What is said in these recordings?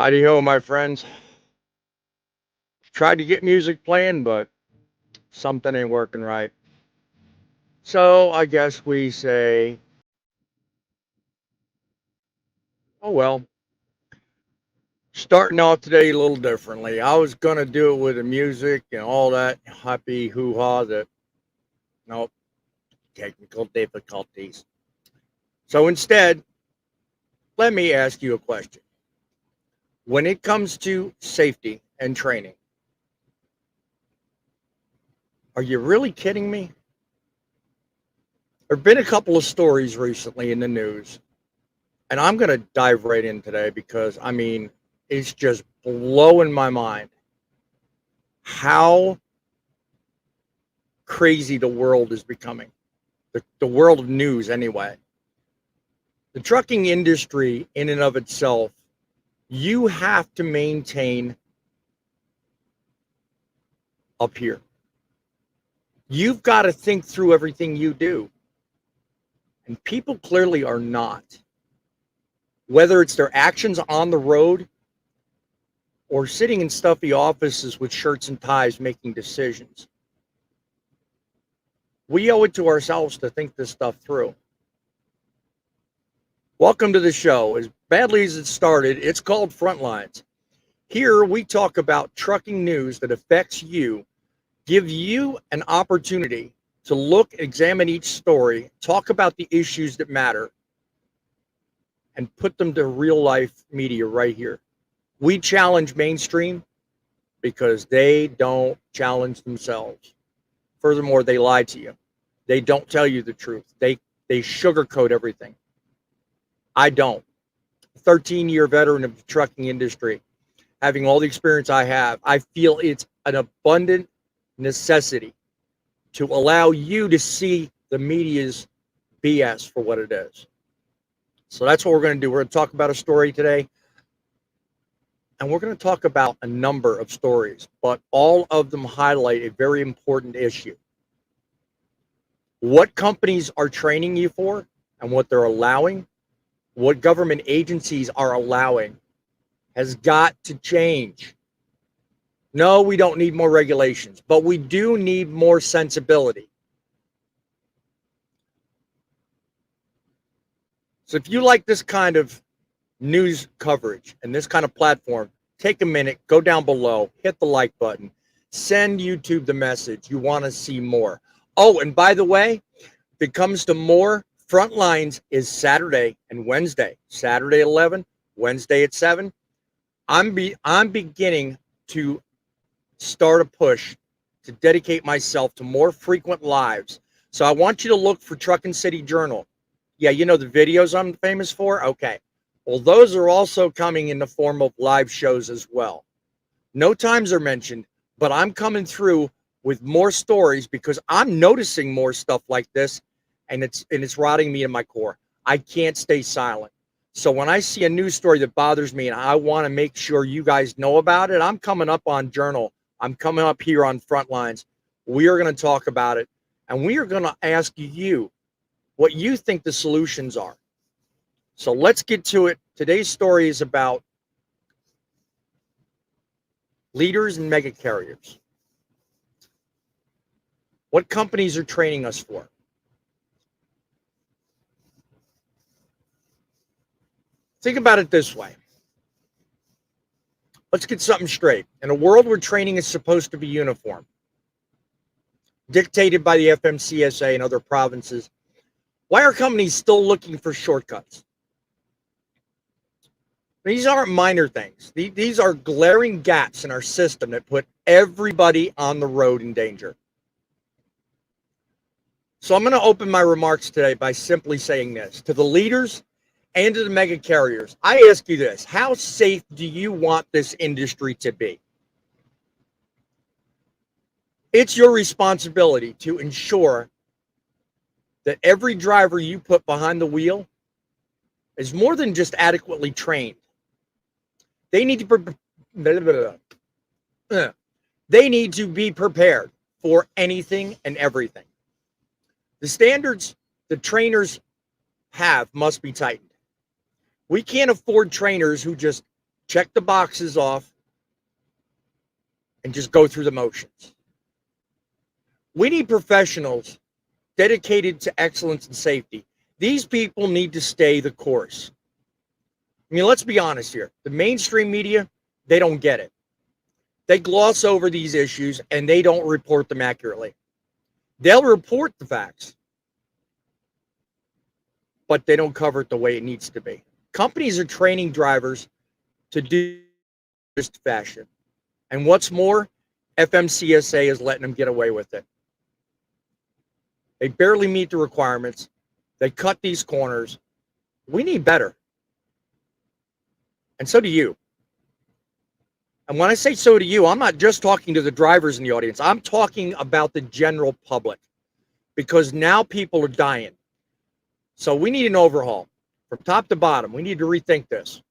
Howdy ho, my friends. Tried to get music playing, but something ain't working right. So I guess we say, oh well. Starting off today a little differently. I was gonna do it with the music and all that happy hoo ha. That nope, technical difficulties. So instead, let me ask you a question. When it comes to safety and training, are you really kidding me? There have been a couple of stories recently in the news. And I'm going to dive right in today because, I mean, it's just blowing my mind how crazy the world is becoming. The world of news, anyway. The trucking industry, in and of itself, you have to maintain up here. You've got to think through everything you do. And people clearly are not. Whether it's their actions on the road or sitting in stuffy offices with shirts and ties making decisions. We owe it to ourselves to think this stuff through. Welcome to the show. As badly as it started, it's called Frontlines. Here we talk about trucking news that affects you, give you an opportunity to look, examine each story, talk about the issues that matter, and put them to real life media right here. We challenge mainstream because they don't challenge themselves. Furthermore, they lie to you. They don't tell you the truth. They sugarcoat everything. I don't. 13-year veteran of the trucking industry, having all the experience I have, I feel it's an abundant necessity to allow you to see the media's BS for what it is. So that's what we're going to do. We're going to talk about a story today, and we're going to talk about a number of stories, but all of them highlight a very important issue. What companies are training you for and what they're allowing, what government agencies are allowing, has got to change. No, we don't need more regulations, but we do need more sensibility. So if you like this kind of news coverage and this kind of platform, take a minute, go down below, hit the like button, send YouTube the message you want to see more. Oh, and by the way, if it comes to more, Frontlines is Saturday and Wednesday. Saturday at 11, Wednesday at 7. I'm beginning to start a push to dedicate myself to more frequent lives. So I want you to look for Truckin' City Journal. Yeah, you know the videos I'm famous for? Okay. Well, those are also coming in the form of live shows as well. No times are mentioned, but I'm coming through with more stories because I'm noticing more stuff like this, and it's rotting me in my core. I can't stay silent. So when I see a news story that bothers me and I want to make sure you guys know about it, I'm coming up on Journal. I'm coming up here on Frontlines. We are going to talk about it, and we are going to ask you what you think the solutions are. So let's get to it. Today's story is about leaders and mega carriers. What companies are training us for? Think about it this way. Let's get something straight. In a world where training is supposed to be uniform, dictated by the FMCSA and other provinces, why are companies still looking for shortcuts? These aren't minor things. These are glaring gaps in our system that put everybody on the road in danger. So I'm going to open my remarks today by simply saying this. To the leaders and to the mega carriers, I ask you this. How safe do you want this industry to be? It's your responsibility to ensure that every driver you put behind the wheel is more than just adequately trained. They need to be prepared for anything and everything. The standards the trainers have must be tightened. We can't afford trainers who just check the boxes off, and just go through the motions. We need professionals dedicated to excellence and safety. These people need to stay the course. I mean, let's be honest here. The mainstream media, they don't get it. They gloss over these issues and they don't report them accurately. They'll report the facts, but they don't cover it the way it needs to be. Companies are training drivers to do this fashion. And what's more, FMCSA is letting them get away with it. They barely meet the requirements. They cut these corners. We need better. And so do you. And when I say so do you, I'm not just talking to the drivers in the audience. I'm talking about the general public, because now people are dying. So we need an overhaul from top to bottom. We need to rethink this.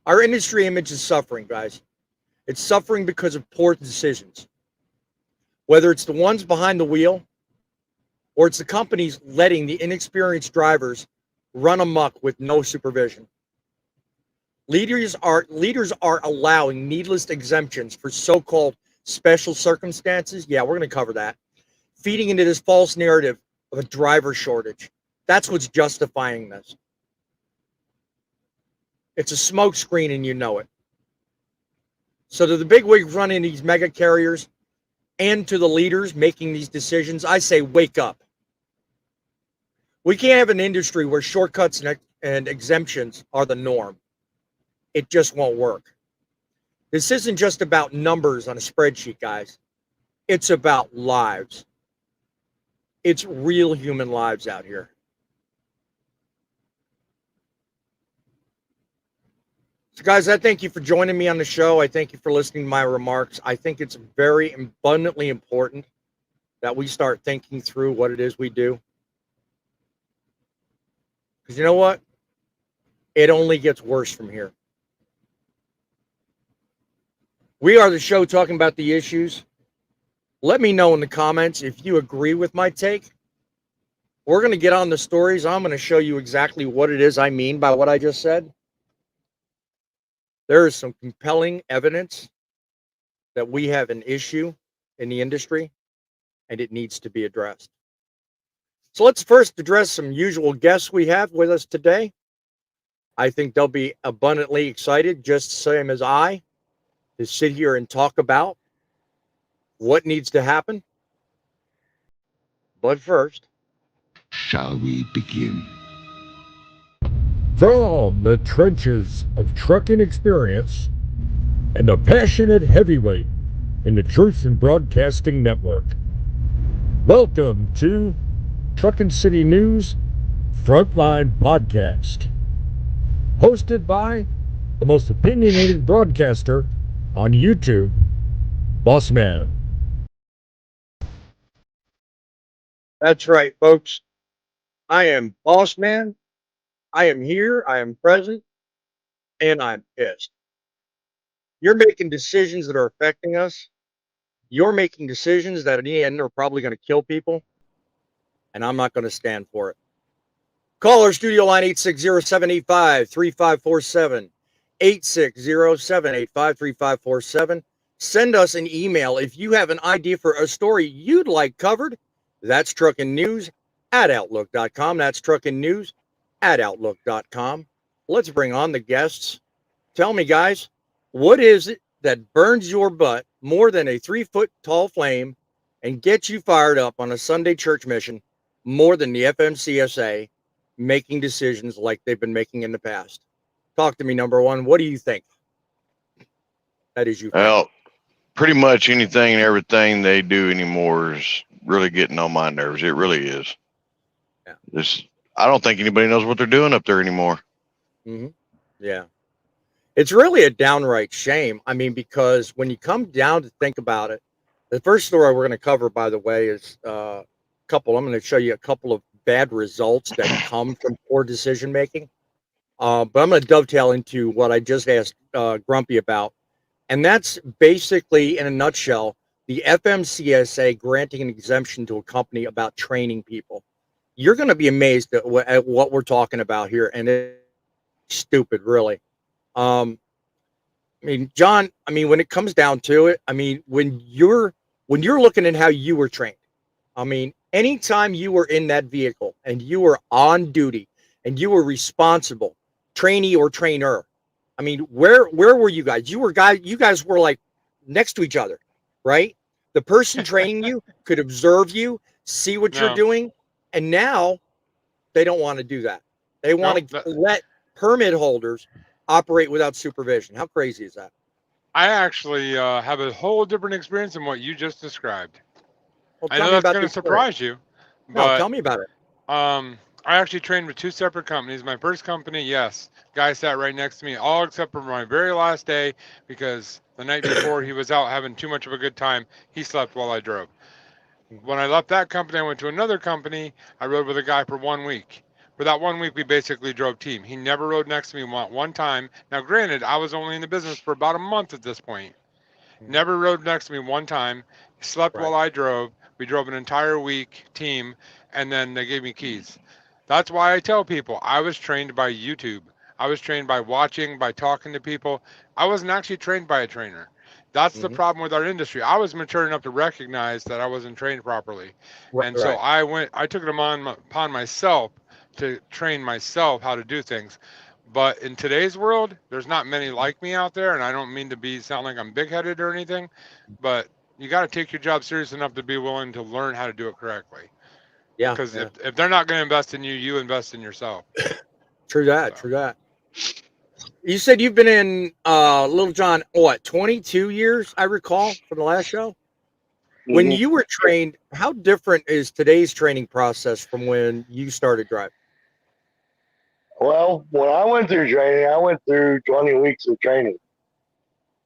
Our industry image is suffering, guys. It's suffering because of poor decisions. Whether it's the ones behind the wheel or it's the companies letting the inexperienced drivers run amok with no supervision. Leaders are allowing needless exemptions for so-called special circumstances. Yeah, we're going to cover that. Feeding into this false narrative of a driver shortage. That's what's justifying this. It's a smokescreen and you know it. So to the bigwigs running these mega carriers and to the leaders making these decisions, I say wake up. We can't have an industry where shortcuts and exemptions are the norm. It just won't work. This isn't just about numbers on a spreadsheet, guys. It's about lives. It's real human lives out here. So guys, I thank you for joining me on the show. I thank you for listening to my remarks. I think it's very abundantly important that we start thinking through what it is we do. Because you know what? It only gets worse from here. We are the show talking about the issues. Let me know in the comments if you agree with my take. We're going to get on the stories. I'm going to show you exactly what it is I mean by what I just said. There is some compelling evidence that we have an issue in the industry and it needs to be addressed. So let's first address some usual guests we have with us today. I think they'll be abundantly excited, just the same as I, to sit here and talk about what needs to happen. But first, shall we begin? From the trenches of trucking experience and a passionate heavyweight in the Truth in Broadcasting Network, welcome to Truckin' City News Frontline Podcast, hosted by the most opinionated broadcaster on YouTube, Boss Man. that's right, folks. I am Boss Man. I am here. I am present. And I'm pissed. You're making decisions that are affecting us. You're making decisions that in the end are probably going to kill people. And I'm not going to stand for it. Call our studio line 860-785-3547. 860-785-3547. Send us an email if you have an idea for a story you'd like covered. That's truckingnews@outlook.com. That's truckingnews@outlook.com. Let's bring on the guests. Tell me, guys, what is it that burns your butt more than a 3-foot tall flame and gets you fired up on a Sunday church mission more than the FMCSA making decisions like they've been making in the past? Talk to me, number one. What do you think? That is you. Well, pretty much anything and everything they do anymore is really getting on my nerves. It really is. Yeah. I don't think anybody knows what they're doing up there anymore. Mm-hmm. Yeah. It's really a downright shame. I mean, because when you come down to think about it, the first story we're going to cover, by the way, is I'm going to show you a couple of bad results that come from poor decision making. But I'm going to dovetail into what I just asked Grumpy about. And that's basically, in a nutshell, the FMCSA granting an exemption to a company about training people. You're going to be amazed at what we're talking about here. And it's stupid, really. I mean, John, I mean, when it comes down to it, I mean, when you're looking at how you were trained, I mean, anytime you were in that vehicle and you were on duty and you were responsible, trainee or trainer, I mean, where were you guys? You guys were like next to each other, right? The person training you could observe you, see what you're No, doing, and now they don't want to do that. They nope. want to let permit holders operate without supervision. How crazy is that? I actually have a whole different experience than what you just described. Well, I tell know me that's about going the to experience. surprise you, No, but tell me about it. I actually trained with two separate companies. My first company, yes, guy sat right next to me, all except for my very last day because the night before he was out having too much of a good time. He slept while I drove. When I left that company, I went to another company. I rode with a guy for 1 week. For that 1 week, we basically drove team. He never rode next to me one time. Now, granted, I was only in the business for about a month at this point. Mhm. Never rode next to me one time. He slept Right. while I drove. We drove an entire week team, and then they gave me keys. That's why I tell people I was trained by YouTube. I was trained by watching, by talking to people. I wasn't actually trained by a trainer. That's the Hmm. problem with our industry. I was mature enough to recognize that I wasn't trained properly. Right. And so Right. I took it upon myself to train myself how to do things. But in today's world, there's not many like me out there, and I don't mean to sound like I'm big-headed or anything, but you got to take your job serious enough to be willing to learn how to do it correctly. Yeah. Because Yeah. if they're not going to invest in you, you invest in yourself. True that. So True that. You said you've been in Little John, what, 22 years, I recall, from the last show? When Mhm. you were trained, how different is today's training process from when you started driving? Well, when I went through training, I went through 20 weeks of training,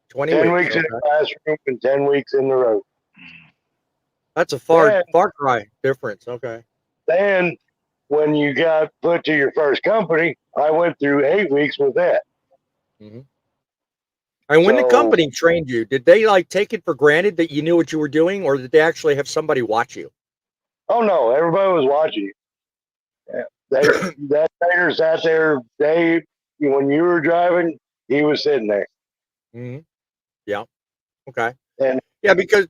20 10 weeks. weeks in Okay. the classroom and 10 weeks in the road. That's a Then, far cry difference. Okay. then when you got put to your first company, I went through 8 weeks with that. Hmm. And when the So, company trained you, did they like take it for granted that you knew what you were doing, or did they actually have somebody watch you? oh no, everybody was watching. Yeah. That trainer sat there. When you were driving, he was sitting there. Hmm. Yeah. Okay. And Yeah, because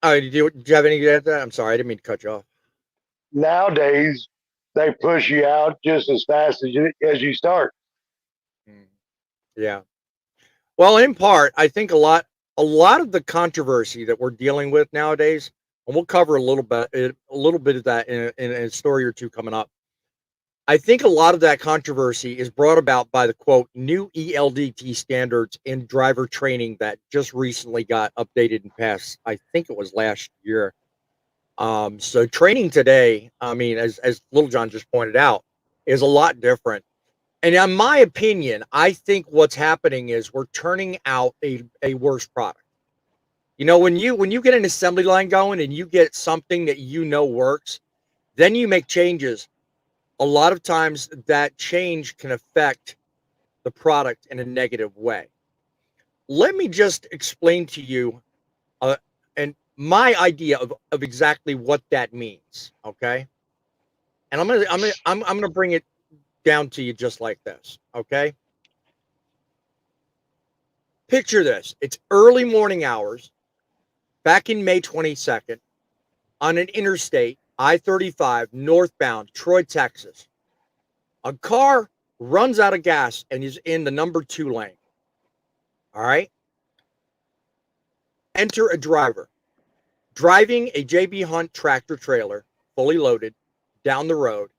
did you have any to add to that? I'm sorry, I didn't mean to cut you off. nowadays, they push you out just as fast as you start. Mm. Yeah. Well, in part, I think a lot of the controversy that we're dealing with nowadays, and we'll cover a little bit of that in a story or two coming up. I think a lot of that controversy is brought about by the quote new ELDT standards in driver training that just recently got updated and passed. I think it was last year. So training today, I mean, as Little John just pointed out, is a lot different. And in my opinion, I think what's happening is we're turning out a worse product. You know, when you get an assembly line going and you get something that you know works, then you make changes. A lot of times that change can affect the product in a negative way. Let me just explain to you and my idea of exactly what that means. Okay. And I'm gonna bring it down to you just like this. Okay. Picture this. It's early morning hours back in May 22nd on an interstate, I-35, northbound, Troy, Texas. A car runs out of gas and is in the number 2 lane. All right. Enter a driver driving a JB Hunt tractor trailer, fully loaded, down the road,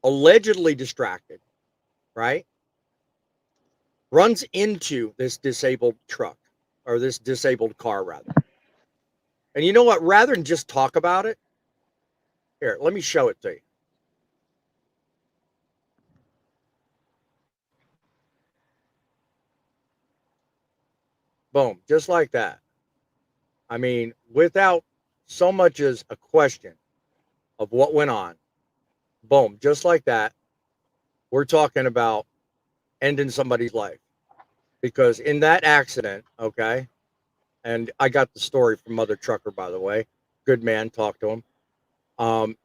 allegedly distracted, right? Runs into this disabled truck or this disabled car, rather. And you know what? Rather than just talk about it, here, let me show it to you. Boom, just like that. I mean, without so much as a question of what went on, boom, just like that. We're talking about ending somebody's life because in that accident, okay, and I got the story from Mother Trucker, by the way. Good man, talk to him.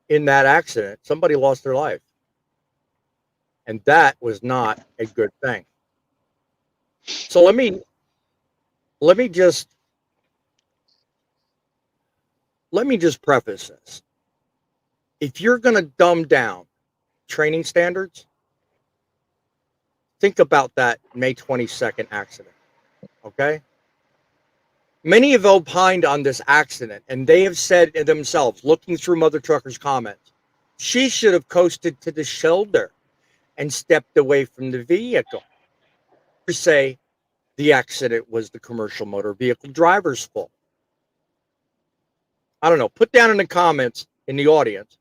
In that accident, somebody lost their life. And that was not a good thing. So let me just preface this. If you're going to dumb down training standards, think about that May 22nd accident. Okay? Many have opined on this accident, and they have said themselves, looking through Mother Trucker's comments, she should have coasted to the shoulder and stepped away from the vehicle. To say the accident was the commercial motor vehicle driver's fault. I don't know. Put down in the comments in the audience.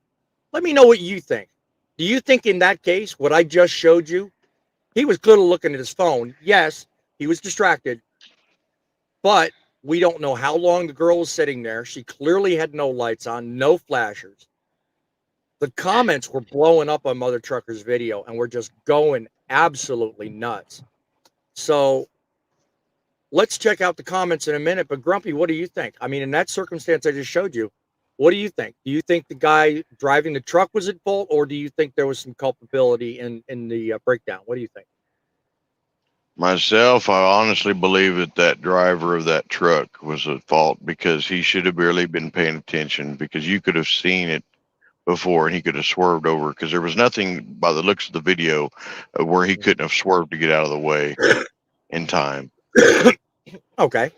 Let me know what you think. Do you think in that case, what I just showed you, he was clearly looking at his phone. Yes, he was distracted, but we don't know how long the girl was sitting there. She clearly had no lights on, no flashers. The comments were blowing up on Mother Trucker's video, and we're just going absolutely nuts. So let's check out the comments in a minute. But Grumpy, what do you think? I mean, in that circumstance I just showed you, what do you think? Do you think the guy driving the truck was at fault, or do you think there was some culpability in the breakdown? What do you think? Myself, I honestly believe that that driver of that truck was at fault, because he should have barely been paying attention, because you could have seen it before and he could have swerved over, because there was nothing by the looks of the video where he couldn't have swerved to get out of the way in time. Okay.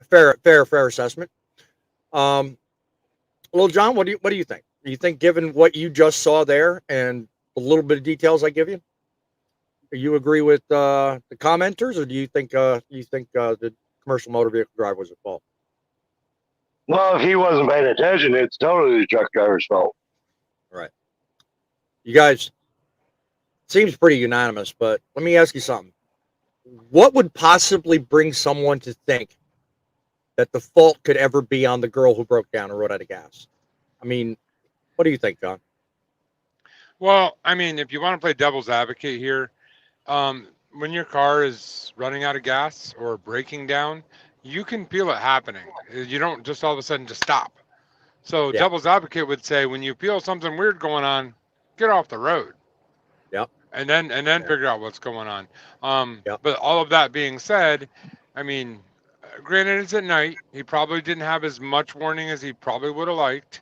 Fair assessment. Well, John, what do you think? Do you think, given what you just saw there and a little bit of details I give you, do you agree with the commenters, or do you think the commercial motor vehicle driver was at fault? Well, if he wasn't paying attention, it's totally the truck driver's fault. Right. You guys, seems pretty unanimous, but let me ask you something. What would possibly bring someone to think that the fault could ever be on the girl who broke down and rode out of gas? I mean, what do you think, John? Well, I mean, if you want to play devil's advocate here, when your car is running out of gas or breaking down, you can feel it happening. You don't just all of a sudden just stop. So Yeah. devil's advocate would say, when you feel something weird going on, get off the road. Yep. And then figure out what's going on. Yep. But all of that being said, I mean, granted, it's at night. He probably didn't have as much warning as he probably would have liked,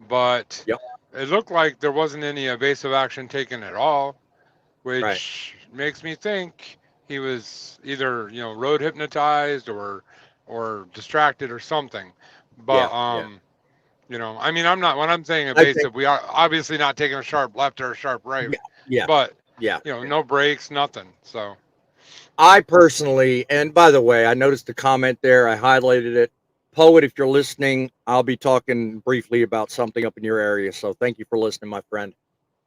but Yep. it looked like there wasn't any evasive action taken at all, which Right. makes me think he was either, road hypnotized or distracted or something. But I mean, when I'm saying evasive, we are obviously not taking a sharp left or a sharp right. Yeah. But Yeah. no brakes, nothing. So I personally, and by the way, I noticed the comment there. I highlighted it. Poet, if you're listening, I'll be talking briefly about something up in your area. So thank you for listening, my friend.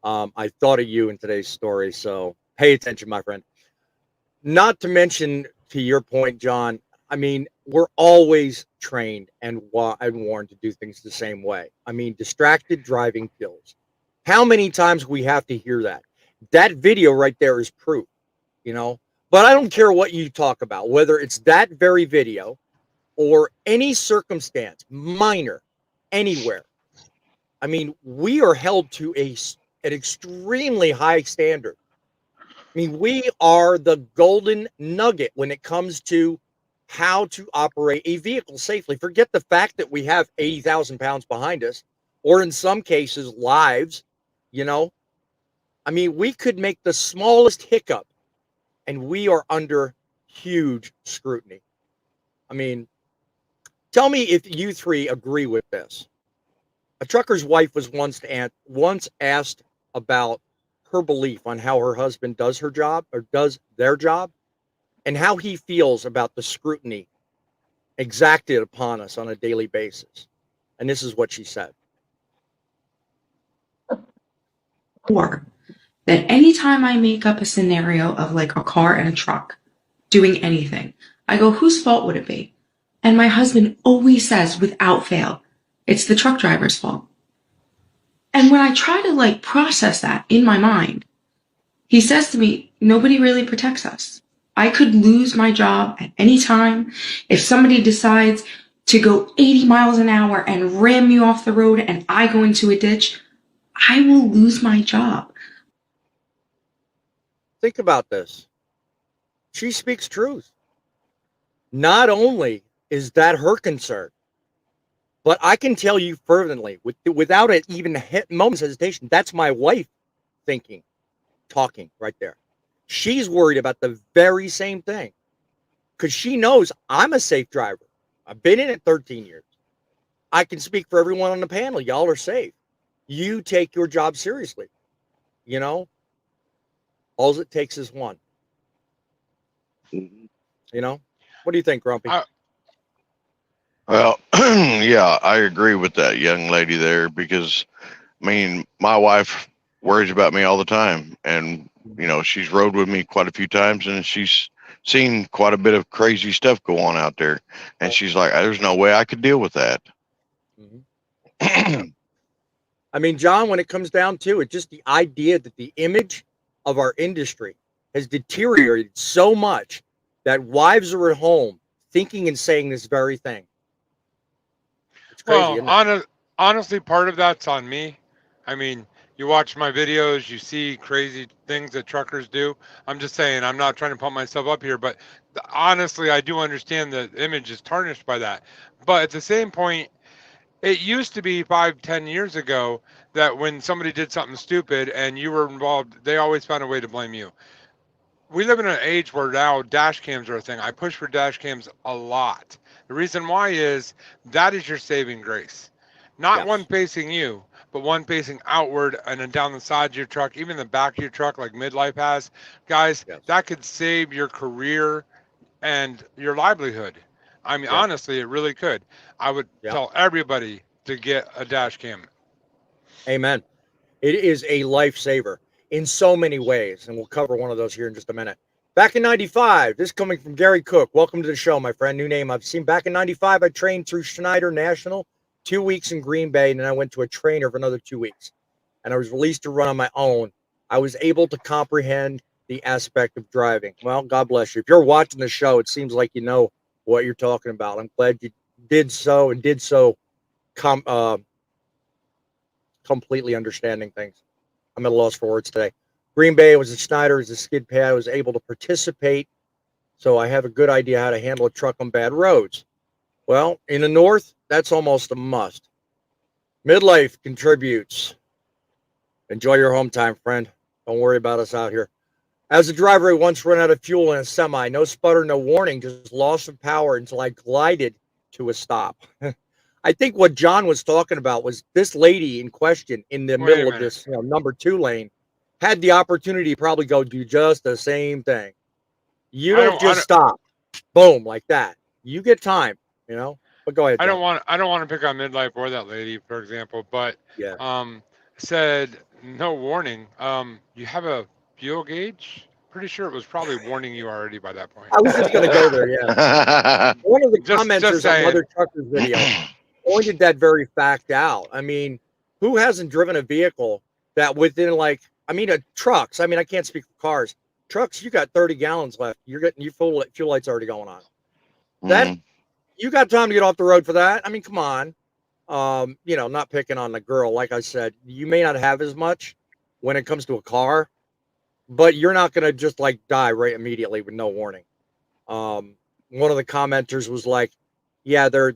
I thought of you in today's story, so pay attention, my friend. Not to mention, to your point, John, I mean, we're always trained and warned to do things the same way. I mean, distracted driving kills. How many times we have to hear that? That video right there is proof, But I don't care what you talk about, whether it's that very video or any circumstance, minor, anywhere. I mean, we are held to an extremely high standard. I mean, we are the golden nugget when it comes to how to operate a vehicle safely. Forget the fact that we have 80,000 pounds behind us, or in some cases, lives, I mean, we could make the smallest hiccup and we are under huge scrutiny. I mean, tell me if you three agree with this. A trucker's wife was once asked about her belief on how her husband does her job or does their job, and how he feels about the scrutiny exacted upon us on a daily basis. And this is what she said. Or that anytime I make up a scenario of like a car and a truck doing anything, I go, whose fault would it be? And my husband always says without fail, it's the truck driver's fault. And when I try to process that in my mind, he says to me, nobody really protects us. I could lose my job at any time. If somebody decides to go 80 miles an hour and ram me off the road and I go into a ditch, I will lose my job. think about this. She speaks truth. Not only is that her concern, but I can tell you fervently, without it even a moment's hesitation, that's my wife thinking, talking right there. She's worried about the very same thing because she knows I'm a safe driver. I've been in it 13 years. I can speak for everyone on the panel. Y'all are safe. You take your job seriously. You know, all it takes is one. Mhm. You know, what do you think, Grumpy? Well, yeah, I agree with that young lady there because, I mean, my wife worries about me all the time. And, you know, she's rode with me quite a few times and she's seen quite a bit of crazy stuff go on out there. And she's like, there's no way I could deal with that. Mm-hmm. I mean, John, when it comes down to it, just the idea that the image of our industry has deteriorated so much that wives are at home thinking and saying this very thing. It's crazy, isn't it? Honestly, part of that's on me. I mean, you watch my videos, you see crazy things that truckers do. I'm just saying, I'm not trying to pump myself up here, but honestly, I do understand the image is tarnished by that. But at the same point, it used to be 5, 10 years ago that when somebody did something stupid and you were involved, they always found a way to blame you. We live in an age where now dash cams are a thing. I push for dash cams a lot. The reason why is that is your saving grace. Not one Yes. facing you, but one facing outward and then down the side of your truck, even the back of your truck, like Midlife has. Guys, Yes. that could save your career and your livelihood. I mean, Yeah. honestly, it really could. I would Yeah. tell everybody to get a dash cam. Amen. It is a lifesaver in so many ways, and we'll cover one of those here in just a minute. Back in 95, this is coming from Gary Cook. Welcome to the show, my friend. New name I've seen. Back in 95, I trained through Schneider National, 2 weeks in Green Bay, and then I went to a trainer for another 2 weeks. And I was released to run on my own. I was able to comprehend the aspect of driving. Well, God bless you. If you're watching the show, it seems like you know what you're talking about. I'm glad you did so and did so completely understanding things. I'm at a loss for words today. Green Bay was a Schneider, was a skid pad. I was able to participate, so I have a good idea how to handle a truck on bad roads. Well, in the north, that's almost a must. Midlife contributes. Enjoy your home time, friend. Don't worry about us out here. As a driver, I once ran out of fuel in a semi. No sputter, no warning, just loss of power until I glided to a stop. I think what John was talking about was this lady in question in the Wait a middle of minute. this number 2 lane had the opportunity to probably go do just the same thing. You I don't don't. I just don't. stop, boom, like that. You get time, But go ahead, I John. don't want. I don't want to pick on midlife or that lady, for example. But Yeah. said no warning. You have a fuel gauge. Pretty sure it was probably warning you already by that point. I was just going to go there. Yeah. One of the Just commenters on saying. Mother Trucker's video pointed that very fact out. I mean, who hasn't driven a vehicle that within trucks? I mean, I can't speak for cars. Trucks, you got 30 gallons left. You're getting your fuel light's already going on. That you got time to get off the road for that. I mean, come on. Not picking on the girl. Like I said, you may not have as much when it comes to a car, but you're not going to just like die right immediately with no warning. One of the commenters was like, yeah, their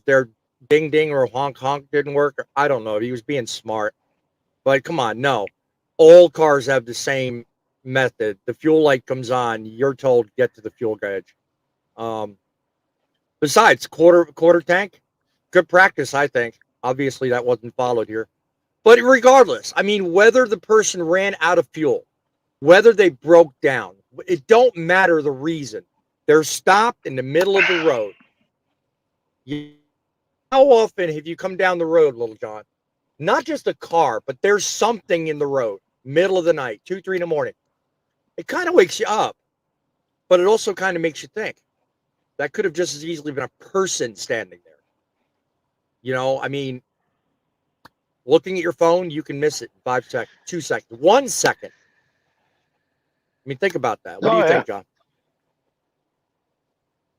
ding ding or honk honk didn't work. I don't know. He was being smart, but come on, no. All cars have the same method. The fuel light comes on. You're told get to the fuel gauge. Besides, quarter tank, good practice, I think. Obviously, that wasn't followed here. But regardless, I mean, whether the person ran out of fuel, whether they broke down, it don't matter the reason. They're stopped in the middle of the road. How often have you come down the road, Little John? Not just a car, but there's something in the road, middle of the night, 2, 3 in the morning. It kind of wakes you up, but it also kind of makes you think. That could have just as easily been a person standing there. I mean, looking at your phone, you can miss it in 5 seconds, 2 seconds, 1 second. I mean, think about that. What do you think, John?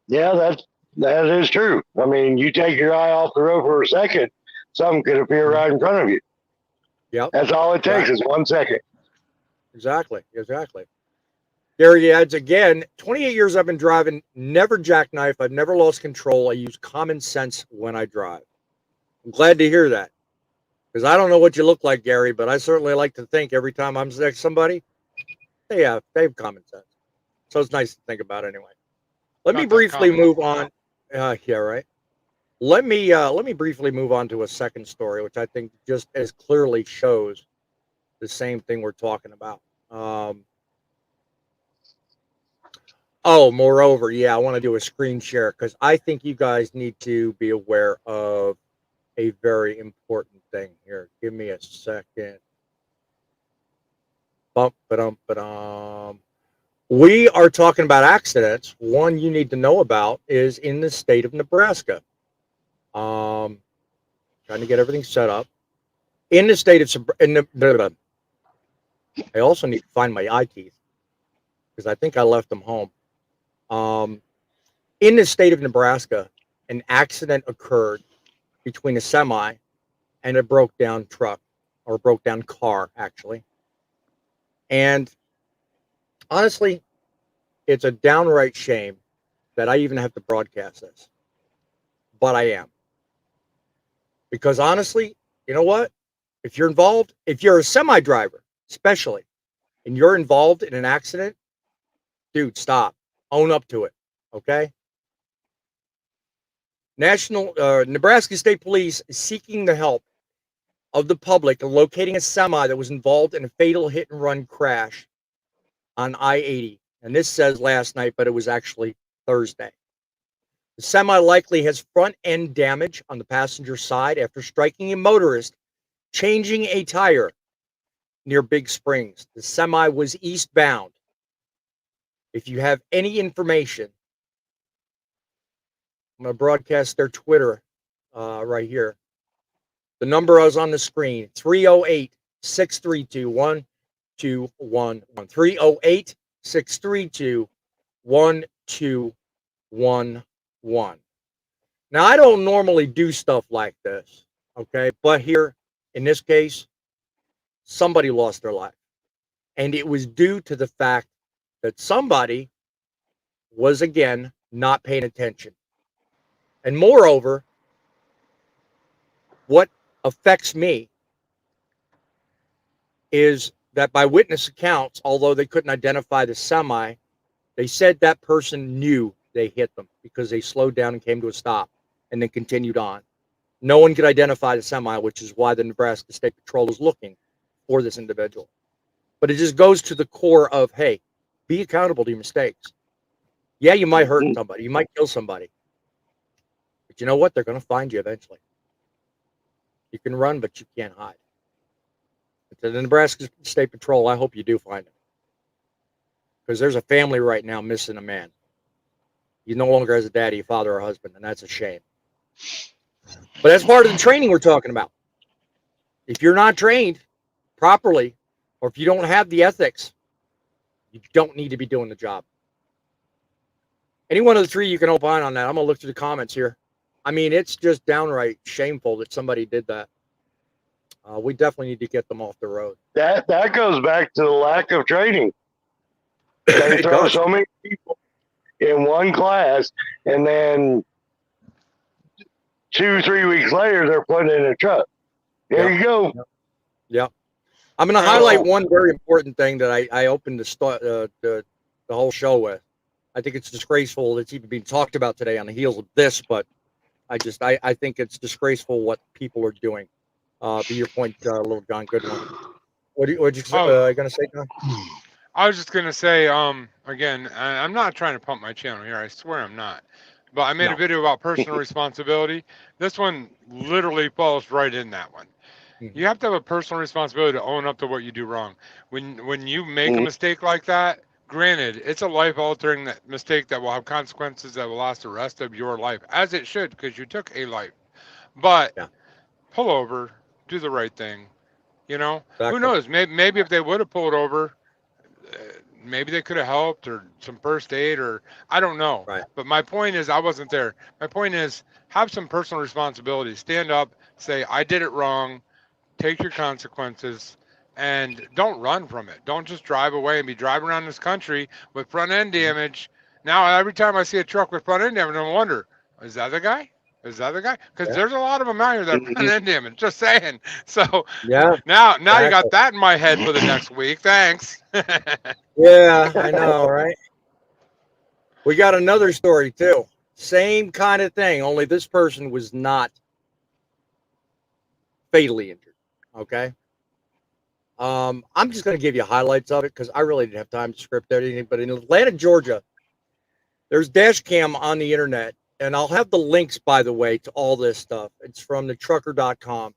Yeah, that is true. I mean, you take your eye off the road for a second, something could appear right in front of you. Yep. That's all it takes is 1 second. Exactly. Gary adds again, 28 years I've been driving, never jackknife. I've never lost control. I use common sense when I drive. I'm glad to hear that. Because I don't know what you look like, Gary, but I certainly like to think every time I'm next to somebody, they have common sense. So it's nice to think about anyway. Let me Not that briefly common. move on. Yeah, right. Let me briefly move on to a second story, which I think just as clearly shows the same thing we're talking about. Moreover, yeah, I want to do a screen share because I think you guys need to be aware of a very important thing here. Give me a second. Bump, ba-dum, ba-dum. We are talking about accidents. One you need to know about is in the state of Nebraska. Trying to get everything set up. In the state of I also need to find my eye teeth because I think I left them home. In the state of Nebraska, an accident occurred between a semi and a broke down truck or broke down car, actually. And honestly, it's a downright shame that I even have to broadcast this, but I am. Because honestly, you know what? If you're involved, if you're a semi driver, especially, and you're involved in an accident, dude, stop. Own up to it. Okay? Nebraska State Police is seeking the help of the public in locating a semi that was involved in a fatal hit and run crash on I-80. And this says last night, but it was actually Thursday. The semi likely has front end damage on the passenger side after striking a motorist changing a tire near Big Springs. The semi was eastbound. If you have any information, I'm going to broadcast their Twitter right here. The number is on the screen, 308 632 1211. 308 632 1211. Now, I don't normally do stuff like this, okay? But here, in this case, somebody lost their life. And it was due to the fact that somebody was, again, not paying attention. And moreover, what affects me is that by witness accounts, although they couldn't identify the semi, they said that person knew they hit them because they slowed down and came to a stop and then continued on. No one could identify the semi, which is why the Nebraska State Patrol is looking for this individual. But it just goes to the core of, hey, be accountable to your mistakes. Yeah, you might hurt somebody. You might kill somebody. But you know what? They're going to find you eventually. You can run, but you can't hide. To the Nebraska State Patrol, I hope you do find him. Because there's a family right now missing a man. He no longer has a daddy, a father, or a husband, and that's a shame. But that's part of the training we're talking about. If you're not trained properly, or if you don't have the ethics, you don't need to be doing the job. Any one of the three you can opine on that. I'm going to look through the comments here. I mean, it's just downright shameful that somebody did that. We definitely need to get them off the road. That goes back to the lack of training. They throw so many people in one class, and then 2-3 weeks later, they're putting in a truck. There you go. Yeah. I'm going to highlight one very important thing that I opened the whole show with. I think it's disgraceful. It's even being talked about today on the heels of this, but I think it's disgraceful what people are doing. Be your point, little John. Good one. What you going to say, John? I was just going to say, again, I'm not trying to pump my channel here. I swear I'm not. But I made a video about personal responsibility. This one literally falls right in that one. Mm-hmm. You have to have a personal responsibility to own up to what you do wrong. When you make a mistake like that, granted, it's a life-altering mistake that will have consequences that will last the rest of your life, as it should, because you took a life. But pull over, do the right thing. You know, Who knows? Maybe if they would have pulled over, maybe they could have helped or some first aid or I don't know. Right. But my point is I wasn't there. My point is have some personal responsibility. Stand up, say, I did it wrong, take your consequences, and don't run from it. Don't just drive away and be driving around this country with front end damage. Now, every time I see a truck with front end damage, I wonder, is that the guy? Is that the guy? Because Yeah. there's a lot of them out here that have front Mhm. end damage. Just saying. So Yeah. now you got Exactly. that in my head for the next week. Thanks. Yeah, I know, right? We got another story too. Same kind of thing, only this person was not fatally injured. Okay. I'm just going to give you highlights of it because I really didn't have time to script anything. But in Atlanta, Georgia, there's dash cam on the internet, and I'll have the links, by the way, to all this stuff. It's from the trucker.com.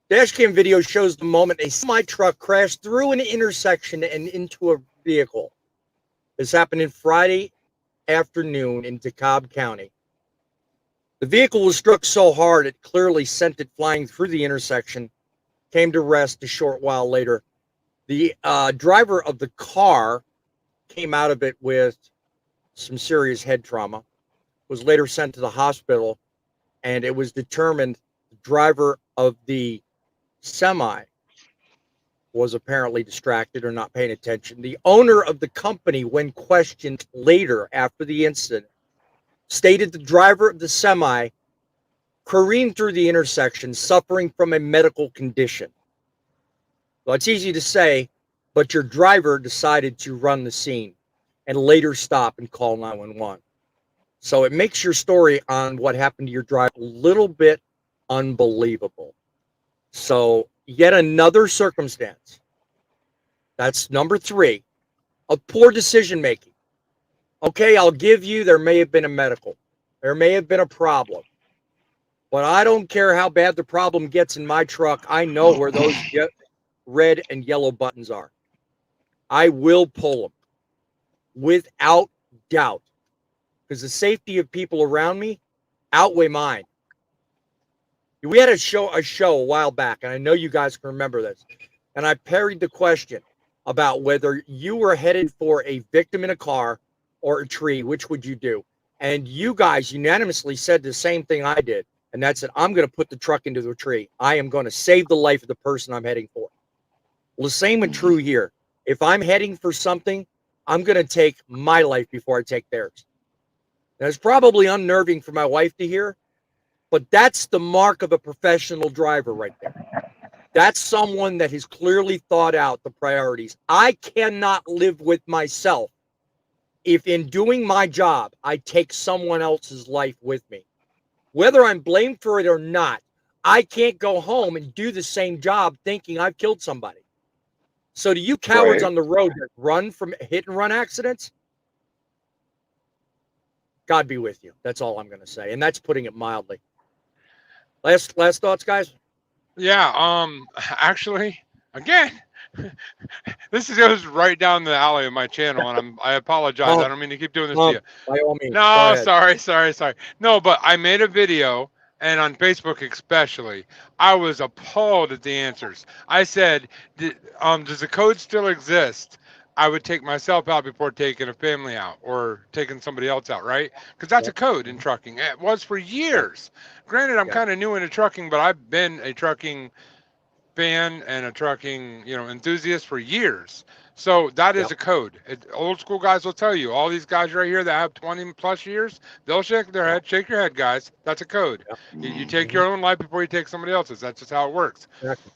Dash cam video shows the moment a semi truck crashed through an intersection and into a vehicle. This happened in Friday afternoon in DeKalb County. The vehicle was struck so hard it clearly sent it flying through the intersection, came to rest a short while later. The driver of the car came out of it with some serious head trauma, was later sent to the hospital, and it was determined the driver of the semi was apparently distracted or not paying attention. The owner of the company, when questioned later after the incident, stated the driver of the semi careened through the intersection suffering from a medical condition. Well, it's easy to say, but your driver decided to run the scene and later stop and call 911. So it makes your story on what happened to your driver a little bit unbelievable. So yet another circumstance. That's number 3 of poor decision making. Okay, I'll give you there may have been a medical. There may have been a problem. But I don't care how bad the problem gets in my truck. I know where those red and yellow buttons are. I will pull them without doubt because the safety of people around me outweigh mine. We had a show a while back, and I know you guys can remember this. And I parried the question about whether you were headed for a victim in a car or a tree, which would you do? And you guys unanimously said the same thing I did. And that's it. I'm going to put the truck into the tree. I am going to save the life of the person I'm heading for. Well, the same and true here. If I'm heading for something, I'm going to take my life before I take theirs. Now, it's probably unnerving for my wife to hear, but that's the mark of a professional driver right there. That's someone that has clearly thought out the priorities. I cannot live with myself if in doing my job, I take someone else's life with me. Whether I'm blamed for it or not, I can't go home and do the same job thinking I've killed somebody. So to you cowards Right. on the road that run from hit and run accidents, God be with you. That's all I'm going to say. And that's putting it mildly. Last thoughts, guys? Yeah. Actually, again, this goes right down the alley of my channel, and I apologize. I don't mean to keep doing this to you. By all means. Go No, ahead. sorry. No, but I made a video, and on Facebook especially, I was appalled at the answers. I said, does the code still exist? I would take myself out before taking a family out or taking somebody else out, right? Because that's a code in trucking. It was for years. Granted, I'm Yeah. kind of new into trucking, but I've been a trucking fan and a trucking, enthusiast for years. So that is Yep. a code. Old school guys will tell you. All these guys right here that have 20 plus years, they'll shake their head. Shake your head, guys. That's a code. Yep. You take your own life before you take somebody else's. That's just how it works. Exactly.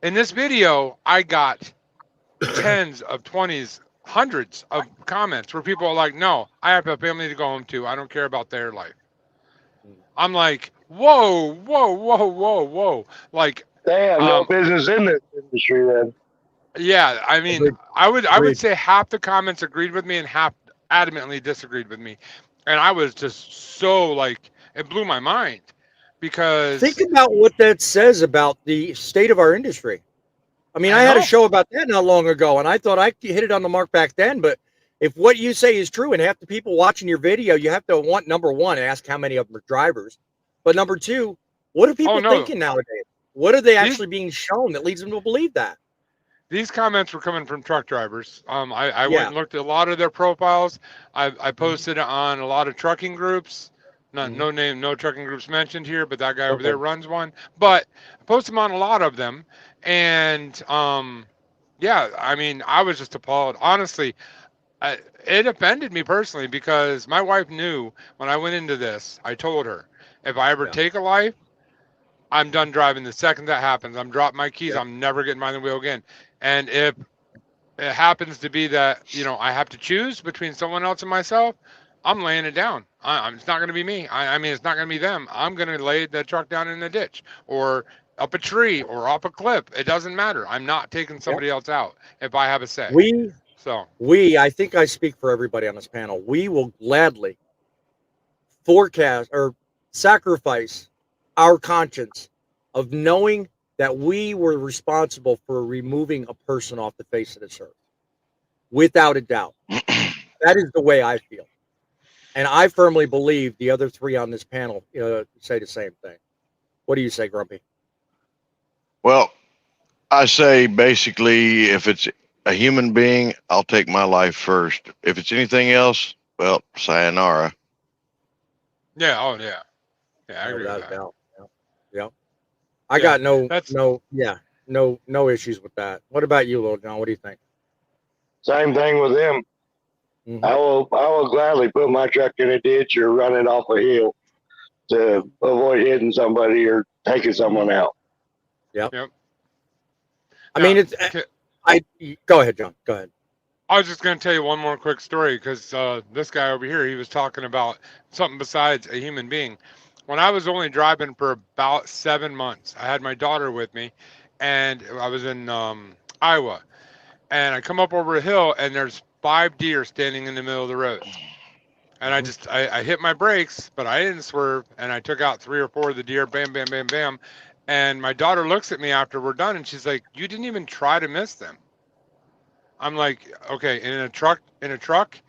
In this video, I got tens of 20s, hundreds of comments where people are like, no, I have a family to go home to. I don't care about their life. I'm like, whoa. Like, They have no business in this industry then. yeah, I mean, Agreed. I would Agreed. say half the comments agreed with me and half adamantly disagreed with me, and I was just so like it blew my mind because Think about what that says about the state of our industry. I mean, I had a know. show about that not long ago, and I thought I hit it on the mark back then. But if what you say is true, and half the people watching your video, you have to want number one, ask how many of them are drivers. But number two, what are people no. thinking nowadays? What are they These- actually being shown that leads them to believe that? These comments were coming from truck drivers. I went Yeah. and looked at a lot of their profiles. I posted it on a lot of trucking groups. No name, no trucking groups mentioned here, but that guy over Okay. there runs one. But I post him on a lot of them, and yeah, I mean, I was just appalled. Honestly, it offended me personally because my wife knew when I went into this. I told her if I ever Yeah. take a life, I'm done driving. The second that happens, I'm dropping my keys. Yep. I'm never getting behind the wheel again. And if it happens to be that I have to choose between someone else and myself, I'm laying it down. It's not going to be me. I mean, it's not going to be them. I'm going to lay the truck down in the ditch or up a tree or off a cliff. It doesn't matter. I'm not taking Yep. somebody else out if I have a say. So I think I speak for everybody on this panel. We will gladly forecast or sacrifice our conscience of knowing that we were responsible for removing a person off the face of this earth, without a doubt. That is the way I feel, and I firmly believe the other three on this panel say the same thing. What do you say, Grumpy? Well, I say basically, if it's a human being, I'll take my life first. If it's anything else, well, sayonara. yeah, I agree with Without a that. doubt. Yeah. I Yeah, got no that's issues with that. What about you, Little John? What do you think? Same thing with them. Mhm. I will gladly put my truck in a ditch or run it off a hill to avoid hitting somebody or taking someone out. yep. I mean, it's. Okay. Go ahead, John. Go ahead. I was just going to tell you one more quick story because this guy over here, he was talking about something besides a human being. When I was only driving for about 7 months, I had my daughter with me, and I was in Iowa, and I come up over a hill, and there's 5 deer standing in the middle of the road. And I hit my brakes, but I didn't swerve, and I took out 3 or 4 of the deer, bam, bam, bam, bam. And my daughter looks at me after we're done, and she's like, "You didn't even try to miss them." I'm like, okay, in a truck,